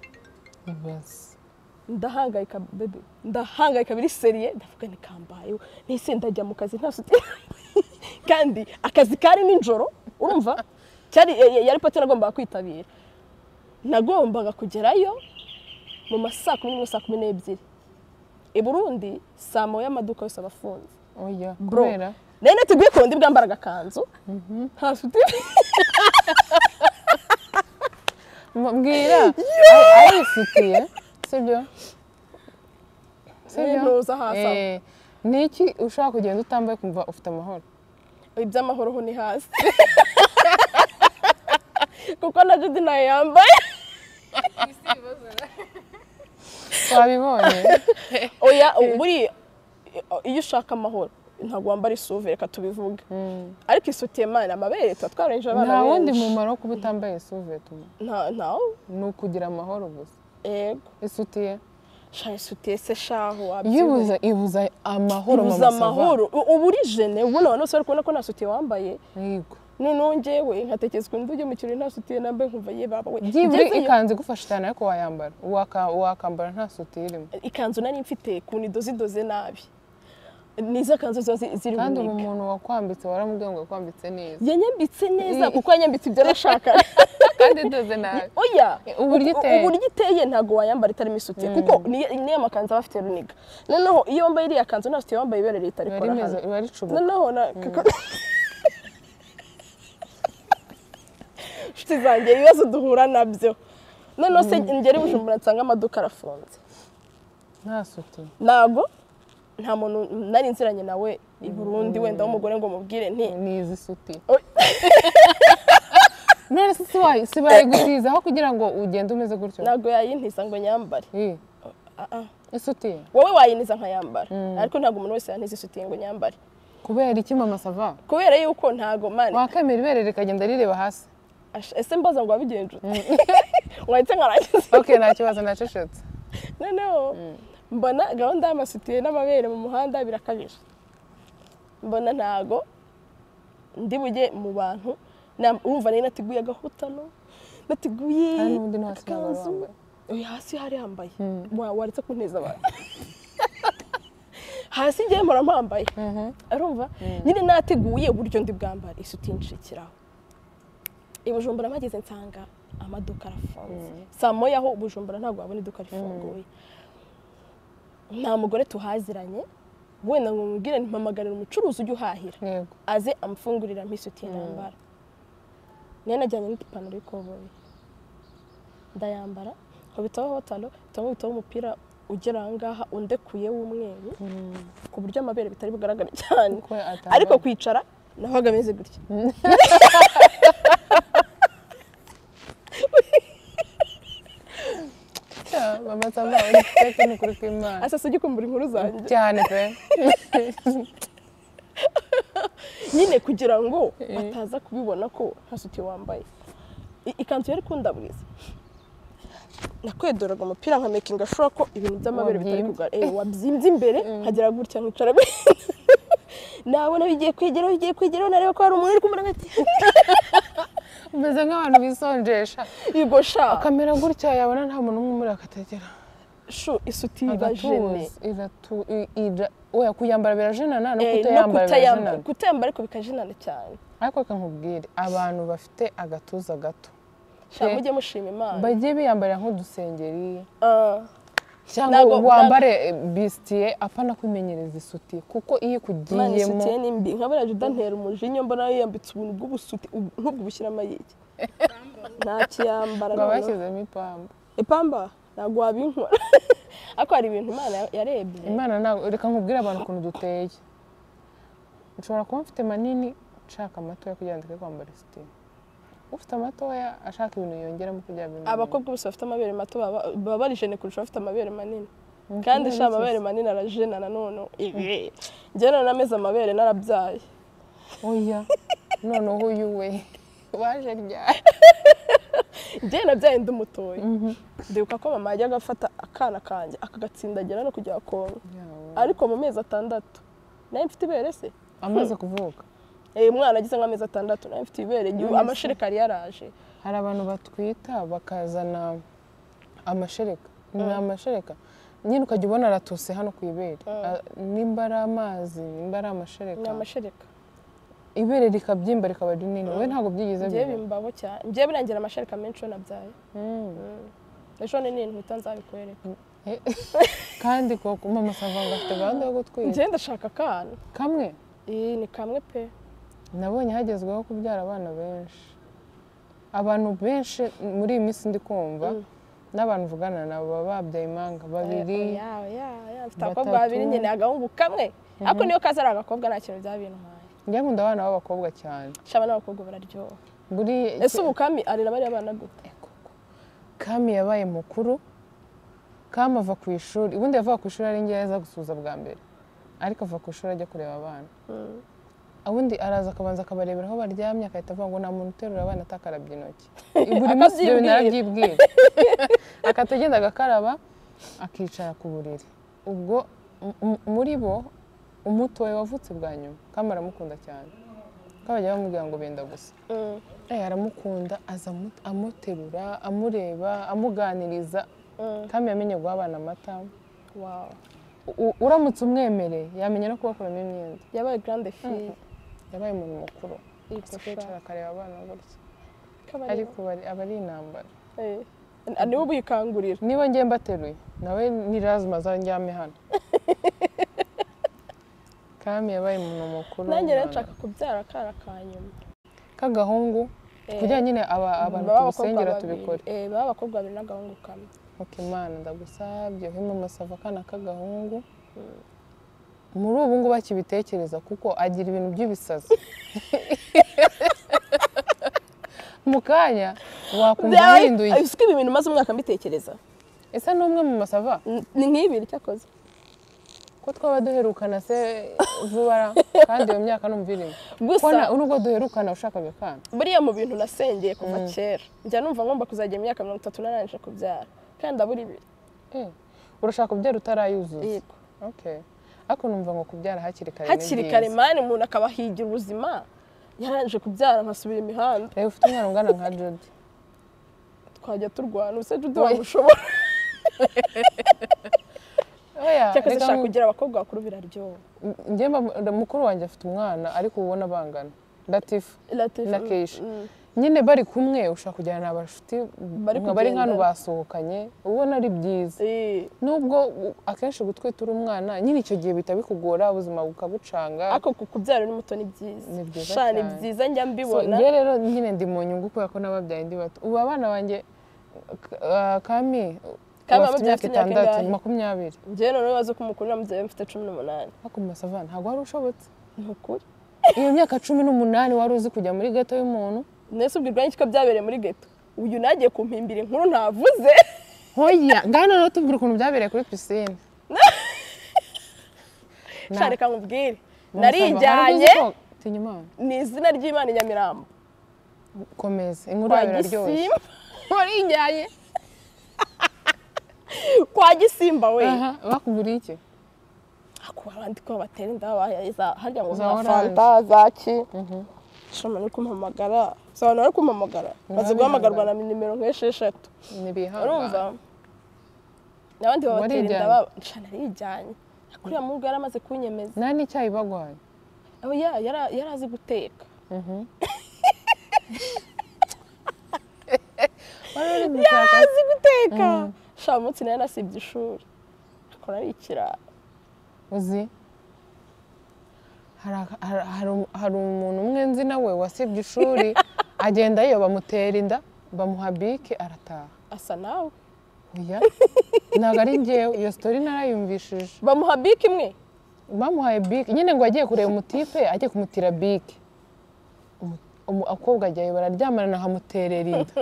ndahangayika biri seriye ndavuga ni kambayeho nise ndajya mu kazi nta sutiye kandi akazi kari nijoro urumva yari pati nagombaga kwitabira nagombaga kugerayo mu masaa 10 saa 12 i Burundi saa 1 y'amaduka yose abafunze. Oya kubera nene tugiye kundi bwambaraga kanzu nta sutiye mbwira ari sutiye sibyo ntuza hasi niki ushaka kugenda utambaye kumva ufite amahoro iby'amahoro ho ni hasi kuko na Judy nayo yambaye wabibonye oya buri iyo ushaka amahoro ntabwo wambara isuve reka tubivuge ariko isutiye mana amabere twatwarenje abana nta wundi mumaro kuba utambaye isuve tuma ntawo ni ukugira amahoro gusa. Yego isutiye isutiye se shaho ibuza amahoro mama Sava amahoro ubu uri jene ubona abantu bose bari kubona ko nta sutiye wambaye. Yego none ngewe nkatekerezwa ndujye mu kirori nta sutiye nambaye nkumva ye baba we ngiburi ikanzu igufasha cyane ariko wayambara wakambara nta sutiye irimo. Ikanzu nari mfite ku nidoze nabi niza kanzu ziri kandi umuntu wakwambitse waramubwiye ngo yakwambitse neza yanyambitse neza kuko yanyambitse ibyo nashaka kandi doze nabi. Oya uburyo iteye ntago wayambara itari misutiye kuko niyo amakanzu bafite runiga noneho iyo wambaye iriya kanzu nta sutiye wambaye ibere leta rikora hano bari cubuka noneho shiti zanjye ibibazo duhura nabyo noneho se ngere Bujumbura nsanga amaduka arafunze nta suti ntago nta muntu nari nziranye nawe i Burundi wenda w'umugore ngo mubwire nti nizi suti none si bari gutizaho kugira ngo ugende umeze gutyo ntago yayintiza ngo nyambare isuti wowe wayiniza nkayambara ariko ntago umuntu wese yantiza isuti ngo nyambare kubera iki mama sava kubera yuko ntago mane wakamera ibere rikagenda rireba hasi ese mbaza ngo wabigenje wahita nkarangiza okay nta kibazo nacecetse noneho mbona gahunda y'amasutiye n'amabere mu muhanda birakabije mbona ntago ndi bujye mu bantu urumva nari natiguye agahutano natiguye n'undi no hasi yambaye hasi hari yambaye waretse kunteza abantu hasi ngiye mpora mpambaye arumva nyine nateguye uburyo ndi bwambara isuti nshikiraho i Bujumbura mageze nsanga amaduka arafunze saa moya aho Bujumbura ntabwo wabona iduka rifunguye nta mugore tuhaziranye wenda ngo mubwire mpamagarira umucuruzi ujye uhahira aze amfungurira isuti nambara niyo najyanye n'ipantaro y'ikoboyi ndayambara nkubitaho hotalo nkubitaho umupira ugera ahangaha undekuye w'umweru ku buryo amabere bitari bugaragare cyane ariko kwicara nahoga ameze gutya mama sava uri fete n'ukuri kw'Imana asa sujye kumbura inkuru zanjye cyane pe nyine kugira ngo bataza kubibona ko nta suti wambaye ikanzu yari kundaburiza nakwedoraga umupira nka making sure ko ibintu by'amabere bitari kugaragara wabyimbye imbere nkagera gutya nkicara nabona bigiye kwegeraho nareba ko hari umuntu uri kumara gati umeze nk'abantu bisonjesha yego sha kamera gutya yabona nta muntu umwe muri akategera shu isuti ibajene oya kuyambara birajenana no kutayambara birajenana kutayambara ariko bikajenana cyane ariko kankubwire abantu bafite agatuza gato mujye mushima Imana bagiye biyambarira nk'udusengeri cyangwa wambare bistiye apana kwimenyereza isuti kuko iyo kugiyemo isuti ni mbi nkabara juda ntera umujinyo mbona yambitse ubuntu bw'ubusuti nk'ubwo bushyira amayiki nta kiyambara ngo bashyizemo ipamba ntabwo wabinkora ariko hari ibintu Imana yarebye Imana ntabwo reka nkubwire abantu ukuntu duteye nshobora kuba mfite manini nshaka amatoya kugira ngo ndeke kwambara isuti ufite amatoya ashaka ibintu yongeramo kugira ngo abakobwa bose bafite amabere mato baba barijene kurusha bafite amabere manini kandi sha amabere manini arajena nanone njye nameze amabere narabyaye oya noneho uyu we waje ryari njye nabyaye ndi umutoya ndibuka ko mama yajyaga afata akana kanjye akagatsindagira no kujya konka ariko mu mezi 6 nayo mfite ibere se amaze kuvuka umwana agize nk'amezi 6 nayo mfite ibere amashereka yari yaraje hari abantu batwita bakazana amashereka ni amashereka nyine ukajya ubona aratose hano ku ibere nimba ari amazi nimba ari amashereka ni amashereka ibere rikabyimba rikaba rinini we ntabwo byigize bye bimbabo cyane bye birangira amashereka menshi nabyaye ejo ni nini mpita nzabikwereka kandi koko mama sava ngo afite gahunda yo gutwita njye ndashaka akana kamwe ni kamwe pe nabonye hagezweho kubyara abana benshi abantu benshi muri iyi minsi ndi kumva n'abantu uvugana nabo baba babyaye impanga babiri afite abakobwa babiri nyine agahungu kamwe ariko niyo kaza ari agakobwa nta kintu byabintwaye njye nkunda abana b'abakobwa cyane shaba n'abakobwa bararyoha buri ese ubu Kami arera bari abana gute Kami yabaye mukuru Kami ava ku ishuri ubundi yava ku ishuri ari ngiye aza gusuza bwa mbere ariko ava ku ishuri ajya kureba abana ubundi araza akabanza akabarebera aho baryamye akahita avuga ngo nta muntu uterura abana atakarabye intoki buri munsi ibyo narabyibwira akatagenda agakaraba akicara ku buriri ubwo muri bo umutoya wavutse bwa nyuma Kami aramukunda cyane kabajya bamubwira ngo benda gusa aramukunda aza amuterura amureba amuganiriza Kami yamenye guha abana amata uramutse umwemereye yamenya no kubakuramo imyenda yabaye grande fille yabaye umuntu mukuru yicara akareba abana gutya ariko aba ari intambara niwe ubikangurira niba ngiye mbateruye nawe nirazima azanjyame hano Kami yabaye umuntu mukuru nanjye rero nshaka kubyara akana ka nyuma k'agahungu kugira nyine abantu tubisengera tubikore baba abakobwa babiri n'agahungu kamwe. okay Mana ndagusabye he mama Sava kana k'agahungu muri ubu ngubu bakibitekereza kuko agira ibintu by'ibisazi mu kanya wakumva hinduye isuka ibi bintu maze umwaka mbitekereza ese n'umwe mu Masava ni nk'ibiri cyakoze ko twaba duherukana se vuba kandi iyo myaka numvirimo gusa nubwo duherukana ushakaga kana buriya mu bintu nasengeye kuva kera njya numva ngomba kuzajya imyaka 30 narangije kubyara kandi ndabura ibiri urashaka kubyara utarayuzuza yego okay ako numva ngo kubyara hakiri kare mani umuntu akabahigira ubuzima yaranje kubyara nkasubira imihanda rero ufite umwana ungana nka Jody twajya turwana use Jody wamushobora cyakose shaka kugira abakobwa bakuru biraryoha njye mukuru wanjye afite umwana ariko ubona bangana Latifa na Keisha nyine bari kumwe ushaka kujyana n'abashuti bari nk'ahantu basohokanye ubona ari byiza nubwo akenshi gutwita uri umwana nyine icyo gihe bita bikugora ubuzima bukabucanga ariko kubyara uri muto ni byiza shani byiza njya mbibona njye rero nyine ndi mu nyungu kubera ko nababyaye ndi bato ubu abana banjye Kami bafite imyaka 6 20 njye none bazo kumukuru namubyaye mfite 18 ariko Masava ntabwo wari ushobotse nukuri iyo myaka 18 wari uzi kujya muri gato y'umuntu nese ubwirwa n'iki ko byabereye muri geto uyu nagiye kumpimbira inkuru ntavuze hoya ngana no tubwira ukuntu byabereye kuri piscine shareka nkubwire narijyanye ni izina ry'Imana Nyamirambo komeza inkuru biraryoshye warijyanye kwa Gisimba we bakuguriye iki akuba abandi ko batera inda harya ngo fanta zaki shoma no kumpamagara sana no kumpamagara baze guhamagarwa na nimero nk'esheshatu nibihanga urumva nabandi babatera inda nshana rijyanye akuriya mu rwara amaze kunyemeza nani cyayi bagwaye aho yarazi guteka yarazi guteka shamutsi nayo nasibye ishuri akora ari ikirara uzi hari umuntu umwe nzi nawe wasibye ishuri agenda iyo bamutera inda bamuha bike arataha asa nawe oya ntabwo ari njyewe iyo story narayumvishije bamuha bike imwe bamuhaye bike nyine ngo agiye kureba umutipe agiye kumutira bike umukobwa ajyayo bararyamana nahamuterera inda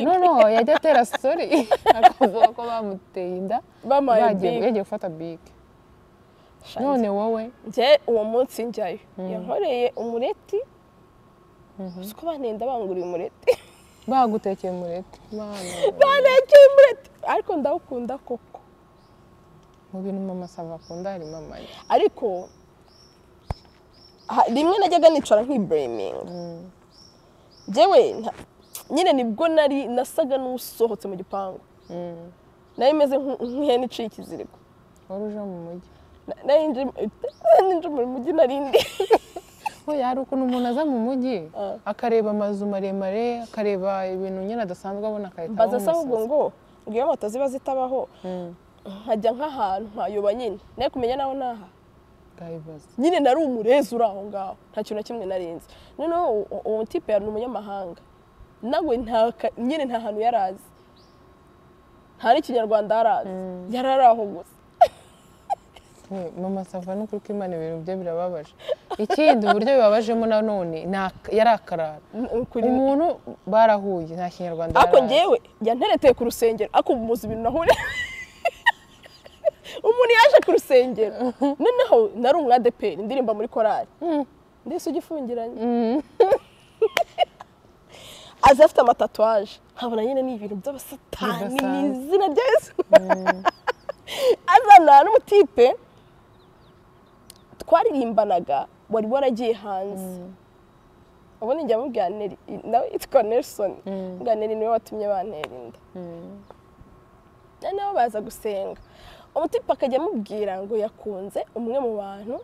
noneho yajya atera story akavuga ko bamuteye inda yagiye gufata bike none wowe njye uwo munsi njyayo yankoreye umureti uko banenda banguriye umureti bagutekeye umureti banekeye umureti ariko ndawukunda koko mu bintu mama Sava akunda harimo amagi ariko rimwe najyaga nicara nk'ibreminga njyewe nyine nibwo nasaga n'usohotse mu gipangu nari meze nk'ihene iciye ikiziriko wari uje mu mujyi ninje mu mujyi narindi oya hari ukuntu umuntu aza mu mujyi akareba amazu maremare akareba ibintu nyine adasanzwe abona akahita mbaza se ahubwo ngo ngiyo moto ziba zitabaho nkajya nk'ahantu nkayoba nyine nayo kumenya naho naha nyine nari umurezi uri aho ngaho nta kintu na kimwe narinzi noneho uwo tipe yari umunyamahanga nawe nyine nta hantu yarazi nta n'ikinyarwanda yarazi yari ari aho gusa mama Sava n'ukuri ko Imana ibintu bye birababaje ikindi uburyo bibabajemo nanone yari akarara umuntu barahuye nta kinyarwanda ariko njyewe yantereteye ku rusengero ariko muzi ibintu nahure umuntu yaje ku rusengero noneho nari umwadeperi indirimba muri korali ndetse ugifungiranye aza afite amatatuwaje nkabona nyine ni ibintu by'abasatani ni izina rya Yesu azana n'umutipe twaririmbanaga wari waragiye hanze ubundi njya mubwira Neri nawe yitwa Nelson mbwa Neri niwe watumye bantera inda noneho baza gusenga umutipe akajya amubwira ngo yakunze umwe mu bantu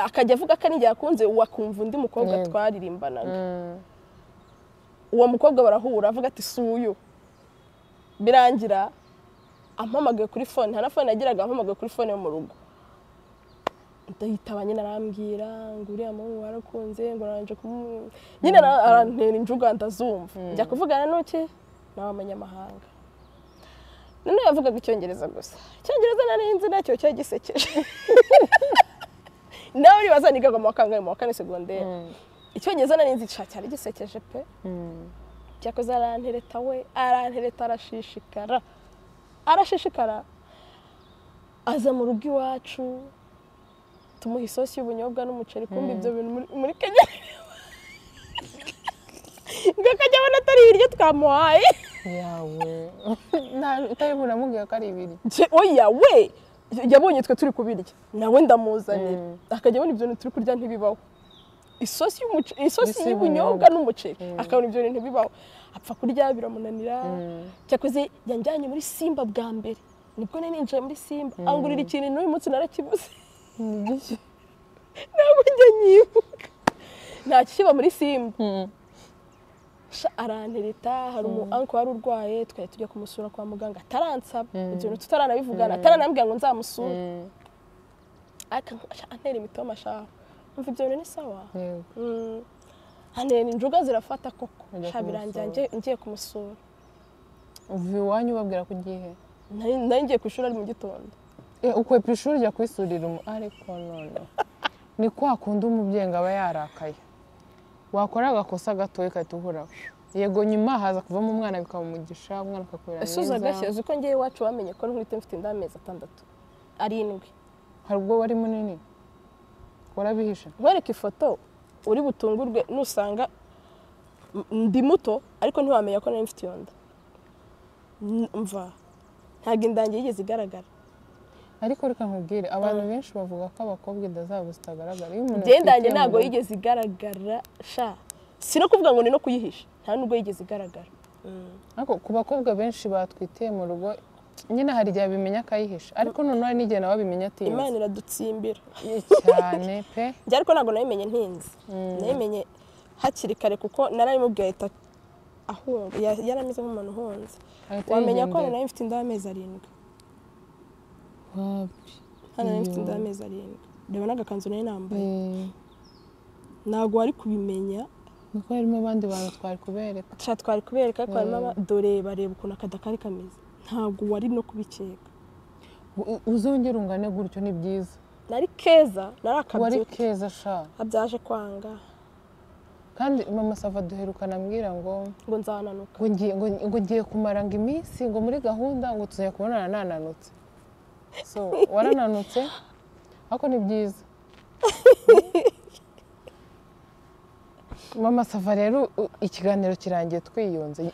akajya avuga ko n'igihe yakunze wakumva undi mukobwa twaririmbanaga uwo mukobwa barahura avuga ati suyu birangira ampamagaye kuri phone nta na phone yagiraga ampamagaye kuri phone yo mu rugo ndahitaba nyine arambwira ngo uriya muhungu warakunze ngo aranje nyine arantera injuga ndazumva njya kuvugana n'uki n'abanyamahanga none yavugaga icyongereza gusa icyongereza nari nzi nacyo cyo gisekeje nawe uribaza nigaga mu wa kane segonderi icyongereza nari nzi cyari gisekeje pe cyakoze arantereta arashishikara aza mu rugo iwacu tumuha isosi y'ubunyobwa n'umuceri kumbi ibyo bintu muri Kenya ngo akajya abona atari ibiryo twamuhaye yawe utayibura mubwira ko ari ibiryo oya we yabonye twe turi kubirya nawe ndamuzanira akajya abona ibyo bintu turi kurya ntibibaho isosi y'ubunyobwa n'umuceri akabona ibyo bintu ntibibaho apfa kurya biramunanira cyakoze yanjyanye muri Simba bwa mbere nibwo ninjiye muri Simba angurira ikintu n'uyu munsi narakibuze ntabwo njya nyibuka nta kiba muri Simba arantereta hari umu-uncle wari urwaye twari tujya kumusura kwa muganga ataransaba ibyo bintu tutaranabivugana ataranambwira ngo nzamusure antera imitoma ashaka umva ibyo bintu ni sawa antera injuga zirafata koko birangira ngiye kumusura uva iwanyu ubabwira ko ugiye nari ngiye ku ishuri ari mu gitondo ukwepa ishuri ujya kwisurira ariko none ni kwa kundi umubyeyi ngo aba yarakaye wakora agakosa gatoya ugahita uhura yego nyuma haza kuvamo umwana bikamugisha umwana akakubera neza ese uzagashye uzi ko ngiye iwacu wamenye ko ntwite mfite inda y'amezi 6 7 hari ubwo wari munini warabihisha nkwereka ifoto uri butungurwe nusanga ndi muto ariko ntiwamenya ko nari mfite iyo nda mva ntabwo indangi yigeze igaragara ariko reka nkubwire abantu benshi bavuga ko abakobwa inda zabo zitagaragara iyo umuntu ndangi ntabwo yigeze igaragara sha si no kuvuga ngo ni no kuyihisha nta nubwo yigeze igaragara ariko ku bakobwa benshi batwitiye mu rugo nyine hari igihe abimenya akayihisha ariko noneho hari n'igihe nawe abimenya atinze Imana iradutsimbira cyane pe njye ariko ntabwo nabimenye ntinze nabimenye hakiri kare kuko narabimubwiye ahita ahunga yarameze nk'umuntu uhunze wamenya ko nari mfite inda y'amezi 7 hano nari mfite inda y'amezi 7 reba n'agakanzu nari nambaye ntabwo wari kubimenya nuko harimo abandi bantu twari kubereka ariko harimo dore bareba ukuntu akadakari kameze ntabwo wari no kubikeka uzongera ungane gutyo ni byiza nari keza nari akabyuka wari keza sha abyaje kwanga kandi mama Sava duherukana ambwira ngo nzananuka ngo ngiye kumara ngo iminsi ngo muri gahunda ngo tuzajya kubonana nananutse so warananutse ariko ni byiza mama Sava rero ikiganiro kirangiye twiyunze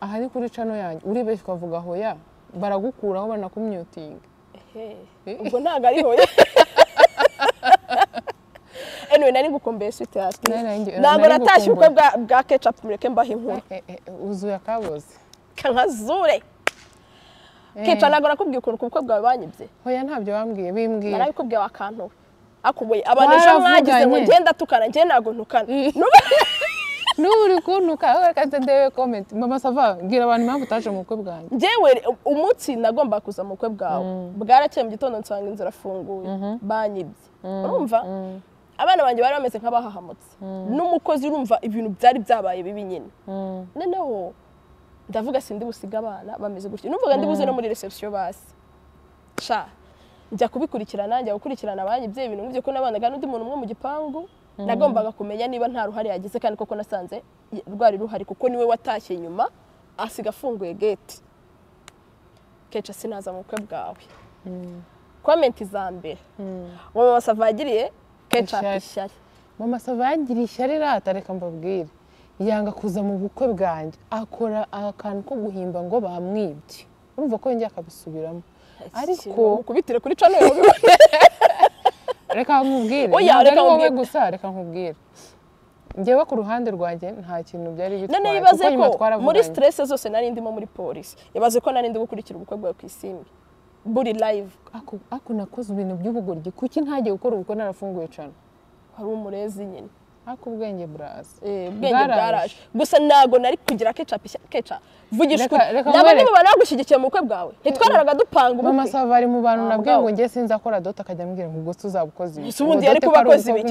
aha ni kuri cano yanjye uribeshye ukavuga hoya baragukuraho banakumyutinga ubwo ntabwo ari hoya anyway nari ngukombeye sweet heart ntabwo natashye ubukwe bwa ketchup mureke mbaho inkuru uzuye akaboze kankazure ketchup ntabwo nakubwiye ukuntu ku bukwe bwawe banyibye hoya ntabyo wambwiye bimbwiye narabikubwiye wakantuwe akubuye abantu ejo mwagize ngo ngenda tukana njye ntabwo ntukana n'uri kuntuka kandi ndebe comment mama Sava bwira abantu impamvu utaje mu bukwe bwanjye njyewe umunsi nagomba kuza mu bukwe bwawe bwarakeye mu gitondo nsanga inzira afunguye banyibye urumva abana banjye bari bameze nk'abahahamutse n'umukozi urumva ibintu byari byabaye bibi nyine noneho ndavuga sindi busiga abana bameze gutyo numvaga ndi buze no muri reception basi sha njya kubikurikirana njya gukurikirana abanyibye ibintu nk'ibyo ko nabanaga n'undi muntu umwe mu gipangu nagombaga kumenya niba nta ruhare yagize kandi koko nasanze rwari ruhari kuko niwe watashye nyuma asiga afunguye gate keca sinaza mu bukwe bwawe comment za mbere mama Sava yagiriye keca ishyari mama Sava yagiriye ishyari rata reka mbabwire yanga kuza mu bukwe bwanjye akora akantu ko guhimba ngo bamwibye urumva ko yongeye akabisubiramo ariko kubitire kuri cano reka nkubwire reka wowe gusa reka nkubwire njyewe ku ruhande rwanjye nta kintu byari bitwaye kuko nyuma twaravuganye muri stress zose nari ndimo muri polisi ibaze ko nari ndi gukurikira ubukwe bwawe ku Isimbi buri live ako nakoze ibintu by'ubugoryi kuki ntagiye gukora ubukwe narafunguye cano hari umurezi nyine ariko ubwenge buraza ubwenge bwaraje gusa ntago nari kugira ketchup vugisha Reka ntabwo niba nagushyigikiye mu bukwe bwawe ntitwararaga dupanga ubukwe mama Sava ari mu bantu nabwiye ngo njye sinzi akora dota akajya ambwira ngo gusa uzabukoze ibi ubundi yari kuba akoze ibi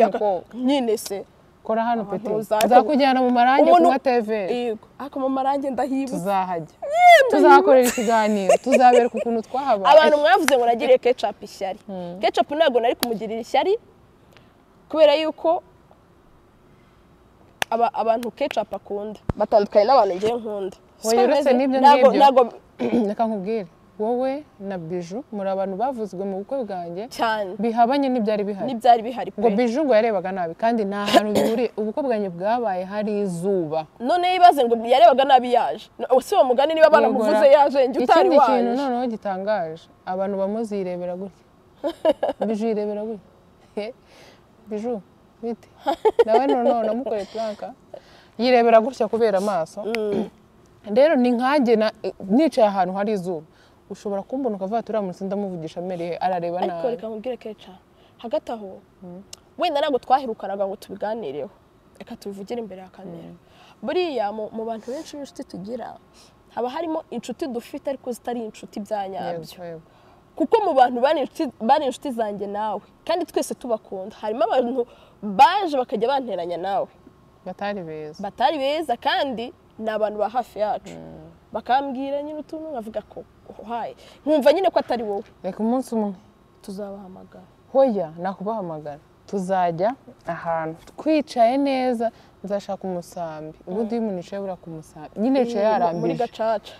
nyine se kora hano peti uzakujyana mu marangi kunywa TV yego ariko mu marangi ndahiba tuzahajya tuzakorera ikiganiro tuzabereka ukuntu twahabaye abantu mwavuze ngo nagiriye ketchup ishyari ketchup ntabwo nari kumugirira ishyari kubera yuko abantu ketchup akunda batandukanye n'abantu ngiye nkunda uretse n'ibyo ngibyo reka nkubwire wowe na Biju muri abantu bavuzwe mu bukwe bwanjye cyane bihabanye n'ibyari bihari pe ngo Biju ngo yarebaga nabi kandi nta hantu bihuriye ubukwe bwanjye bwabaye hari izuba none yibaze ngo yarebaga nabi yaje si uwo mugani niba banamuvuze yaje njye utari waje ikindi kintu noneho gitangaje abantu bamuzirebera gutya Biju yirebera gutya Biju bite nawe noneho namukoreye planka yirebera gutya kubera amaso rero ni nkanjye nicaye ahantu hari izuba ushobora kumbona ukavuga ati uriya ndamuvugisha amereye arareba nabi ariko reka nkubwire keca hagati aho wenda ntabwo twahirukanaga ngo tubiganireho reka tubivugire imbere ya kamera buriya mu bantu benshi b'inshuti tugira haba harimo inshuti dufite ariko zitari inshuti bya nyabyo kuko mu bantu bari inshuti zanjye nawe kandi twese tubakunda harimo abantu baje bakajya banteranya nawe batari beza kandi ni abantu ba hafi yacu bakambwira nyine utuntu nkavuga ko uhaye nkumva nyine ko atari wowe reka umunsi umwe tuzabahamagara hoya nakubahamagara tuzajya ahantu twicaye neza nzashaka umusambi ubundi iyo umuntu yicaye buriya ku musambi nyine yicaye yarambije muri gacaca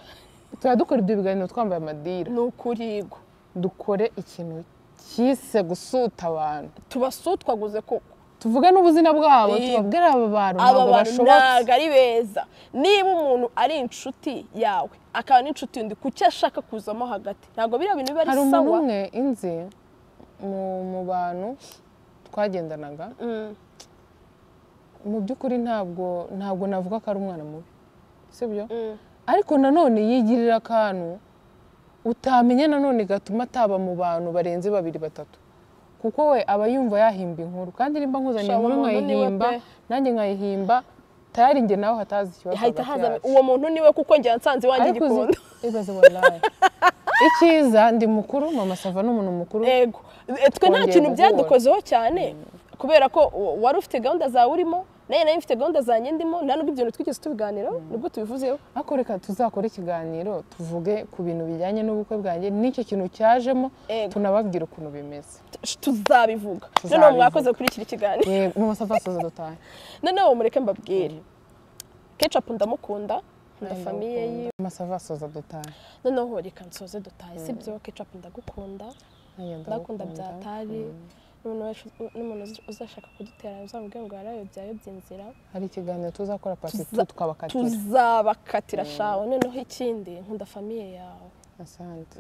tuba dukora ibyo biganiro twambaye amadira ni ukurigo dukore ikintu cyise gusuta abantu tubasutwaguze koko tuvuge n'ubuzina bwabo tubabwira aba bantu ntabwo bashobotse ntabwo ari beza niba umuntu ari inshuti yawe akaba n'inshuti undi kuki ashaka kuzamo hagati ntabwo biriya bintu biba ari sawa hari umuntu umwe inzi mu bantu twagendanaga mu by'ukuri ntabwo navuga ko ari umwana mubi sibyo ariko nanone yigirira akantu utamenya nanone gatuma ataba mu bantu barenze 2-3 kuko we aba yumva yahimba inkuru kandi nimba nkuzanye inkuru nkayihimba nanjye nkayihimba tayari njye nawe hatazi ikibazo hahita haza uwo muntu niwe kuko njye nsanze iwanjye igikondo ibaze wallahi icyiza ndi mukuru mama Sava n'umuntu mukuru yego twe nta kintu byadukozeho cyane kubera ko wari ufite gahunda zawe urimo nayo mfite gahunda zanjye ndimo nta nubwo ibyo twigeze tubiganiraho nibwo tubivuzeho ariko reka tuzakora ikiganiro tuvuge ku bintu bijyanye n'ubukwe bwanjye n'icyo kintu cyajemo tunababwira ukuntu bimeze tuzabivuga noneho mwakoze kuri iki kiganiro yego mama Sava soza dutahe noneho mureke mbabwire ketchup ndamukunda nda famiye yi mama Sava soza dutahe noneho reka nsoze dutahe sibyo ketchup ndagukunda ndakunda byatari n'umuntu uzashaka kudutera uzamubwira ngo yarayobye inzira hari ikiganiro tuzakora pati tukabakatira tuzabakatira shawe noneho ikindi nkunda famiye yawe asante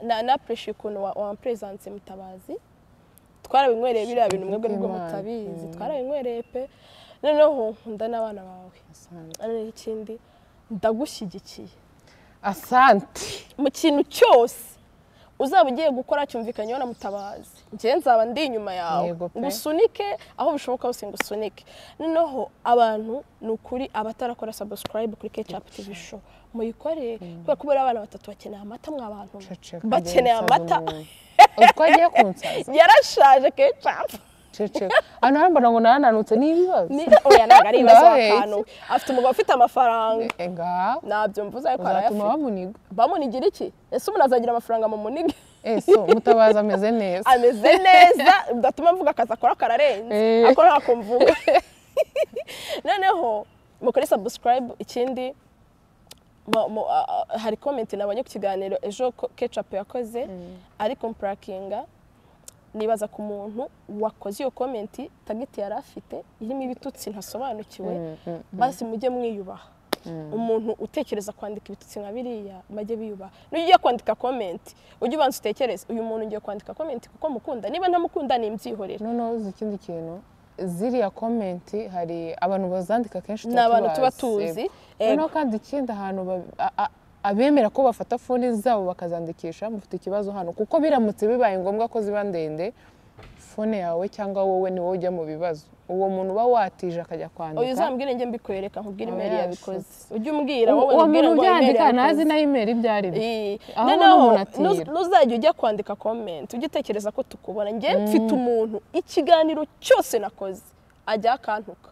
na appreciate ukuntu wa presence Mutabazi twarabinywereye biriya bintu mwebwe nibwo mutabizi twarabinywereye pe noneho nkunda n'abana bawe asante ikindi ndagushyigikiye asante mu kintu cyose uzaba ugiye gukora cyumvikanyeho na Mutabazi njye nzaba ndi inyuma yawe ngusunike aho bishoboka hose ngusunike noneho abantu ni ukuri abatarakora subscribe kuri Ketchup TV show muyikore kubera abana batatu bakeneye amata mw'abantu bakeneye amata twagiye kunsaza yarashaje Ketchup anambara ngo narananutse n'ibibazo oya ntago ari ibibazo akantu afite umugabo ufite amafaranga nabyo mvuze ariko arayafite bamunigira iki ese umuntu azagira amafaranga mu munige so Mutabazi ameze neza udatuma mvuga akazi akora kararenze ako ntako mvuga noneho mukore subscribe ikindi hari comment nabonye ku kiganiro ejo Ketchup yakoze ariko mpurakinga nibaza ku muntu wakoze iyo comment tagiti yari afite irimo ibitutsi ntasobanukiwe basi mujye mwiyubaha umuntu utekereza kwandika ibitutsi nka biriya majye biyubaha n'ujye kwandika comment ujye ubanza utekereza uyu muntu ngiye kwandika comment kuko mukunda niba ntamukunda nimbyihorera noneho uzi ikindi kintu ziriya comment hari abantu bazandika kenshi tuba tuzi noneho kandi ikindi ahantu abemera ko bafata fone zabo bakazandikisha mufite ikibazo hano kuko biramutse bibaye ngombwa ko ziba ndende telefone yawe cyangwa wowe ni wowe ujya mu bibazo uwo muntu uba watije akajya kwandika oya uzambwire njye mbikwereka nkubwire email Aba yabikoze ujye umbwira wowe uwo nkubwire muntu ngo email ubyandika ntazi yabikoze na email ibyo ari byo aho noneho umuntu atira nuzajya ujya kwandika comment ujye utekereza ko tukubona njye mfite umuntu ikiganiro cyose nakoze ajya akantuka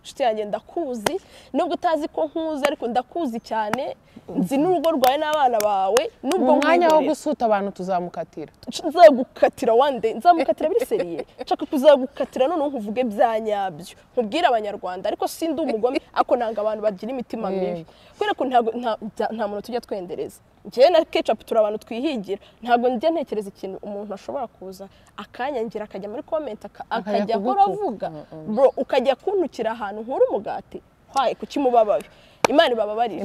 nshuti yanjye ndakuzi nubwo utazi ko nkuzi ariko ndakuzi cyane nzi n'urugo rwawe n'abana bawe nubwo umwanya wo gusuta abantu tuzamukatira nzagukatira one day nzamukatira biri seriye nshaka kuzagukatira none nkuvuge bya nyabyo nkubwire abanyarwanda ariko sindi umugome ako nanga abantu bagira imitima mibi kubera ko nta muntu tujya twendereza njye na ketchup turi abantu twihigira ntabwo njya ntekereza ikintu umuntu ashobora kuza akanyangira akajya muri comment akajya ahora avuga bro ukajya kuntukira ahantu nkuru umugati haye kukimubabaye Imana ibababarire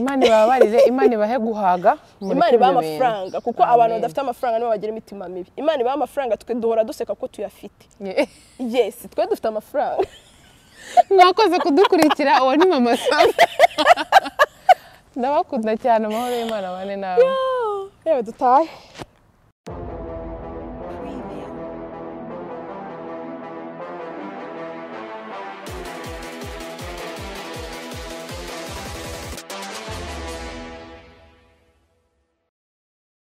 Imana ibahe guhaga Imana ibaha amafaranga kuko abantu badafite amafaranga nibo bagira imitima mibi Imana ibaha amafaranga twe duhora duseka ko tuyafite yes twe dufite amafaranga mwakoze kudukurikira uwo ni mama Sam ndabakunda cyane amahoro y'Imana bane nawe yewe dutahe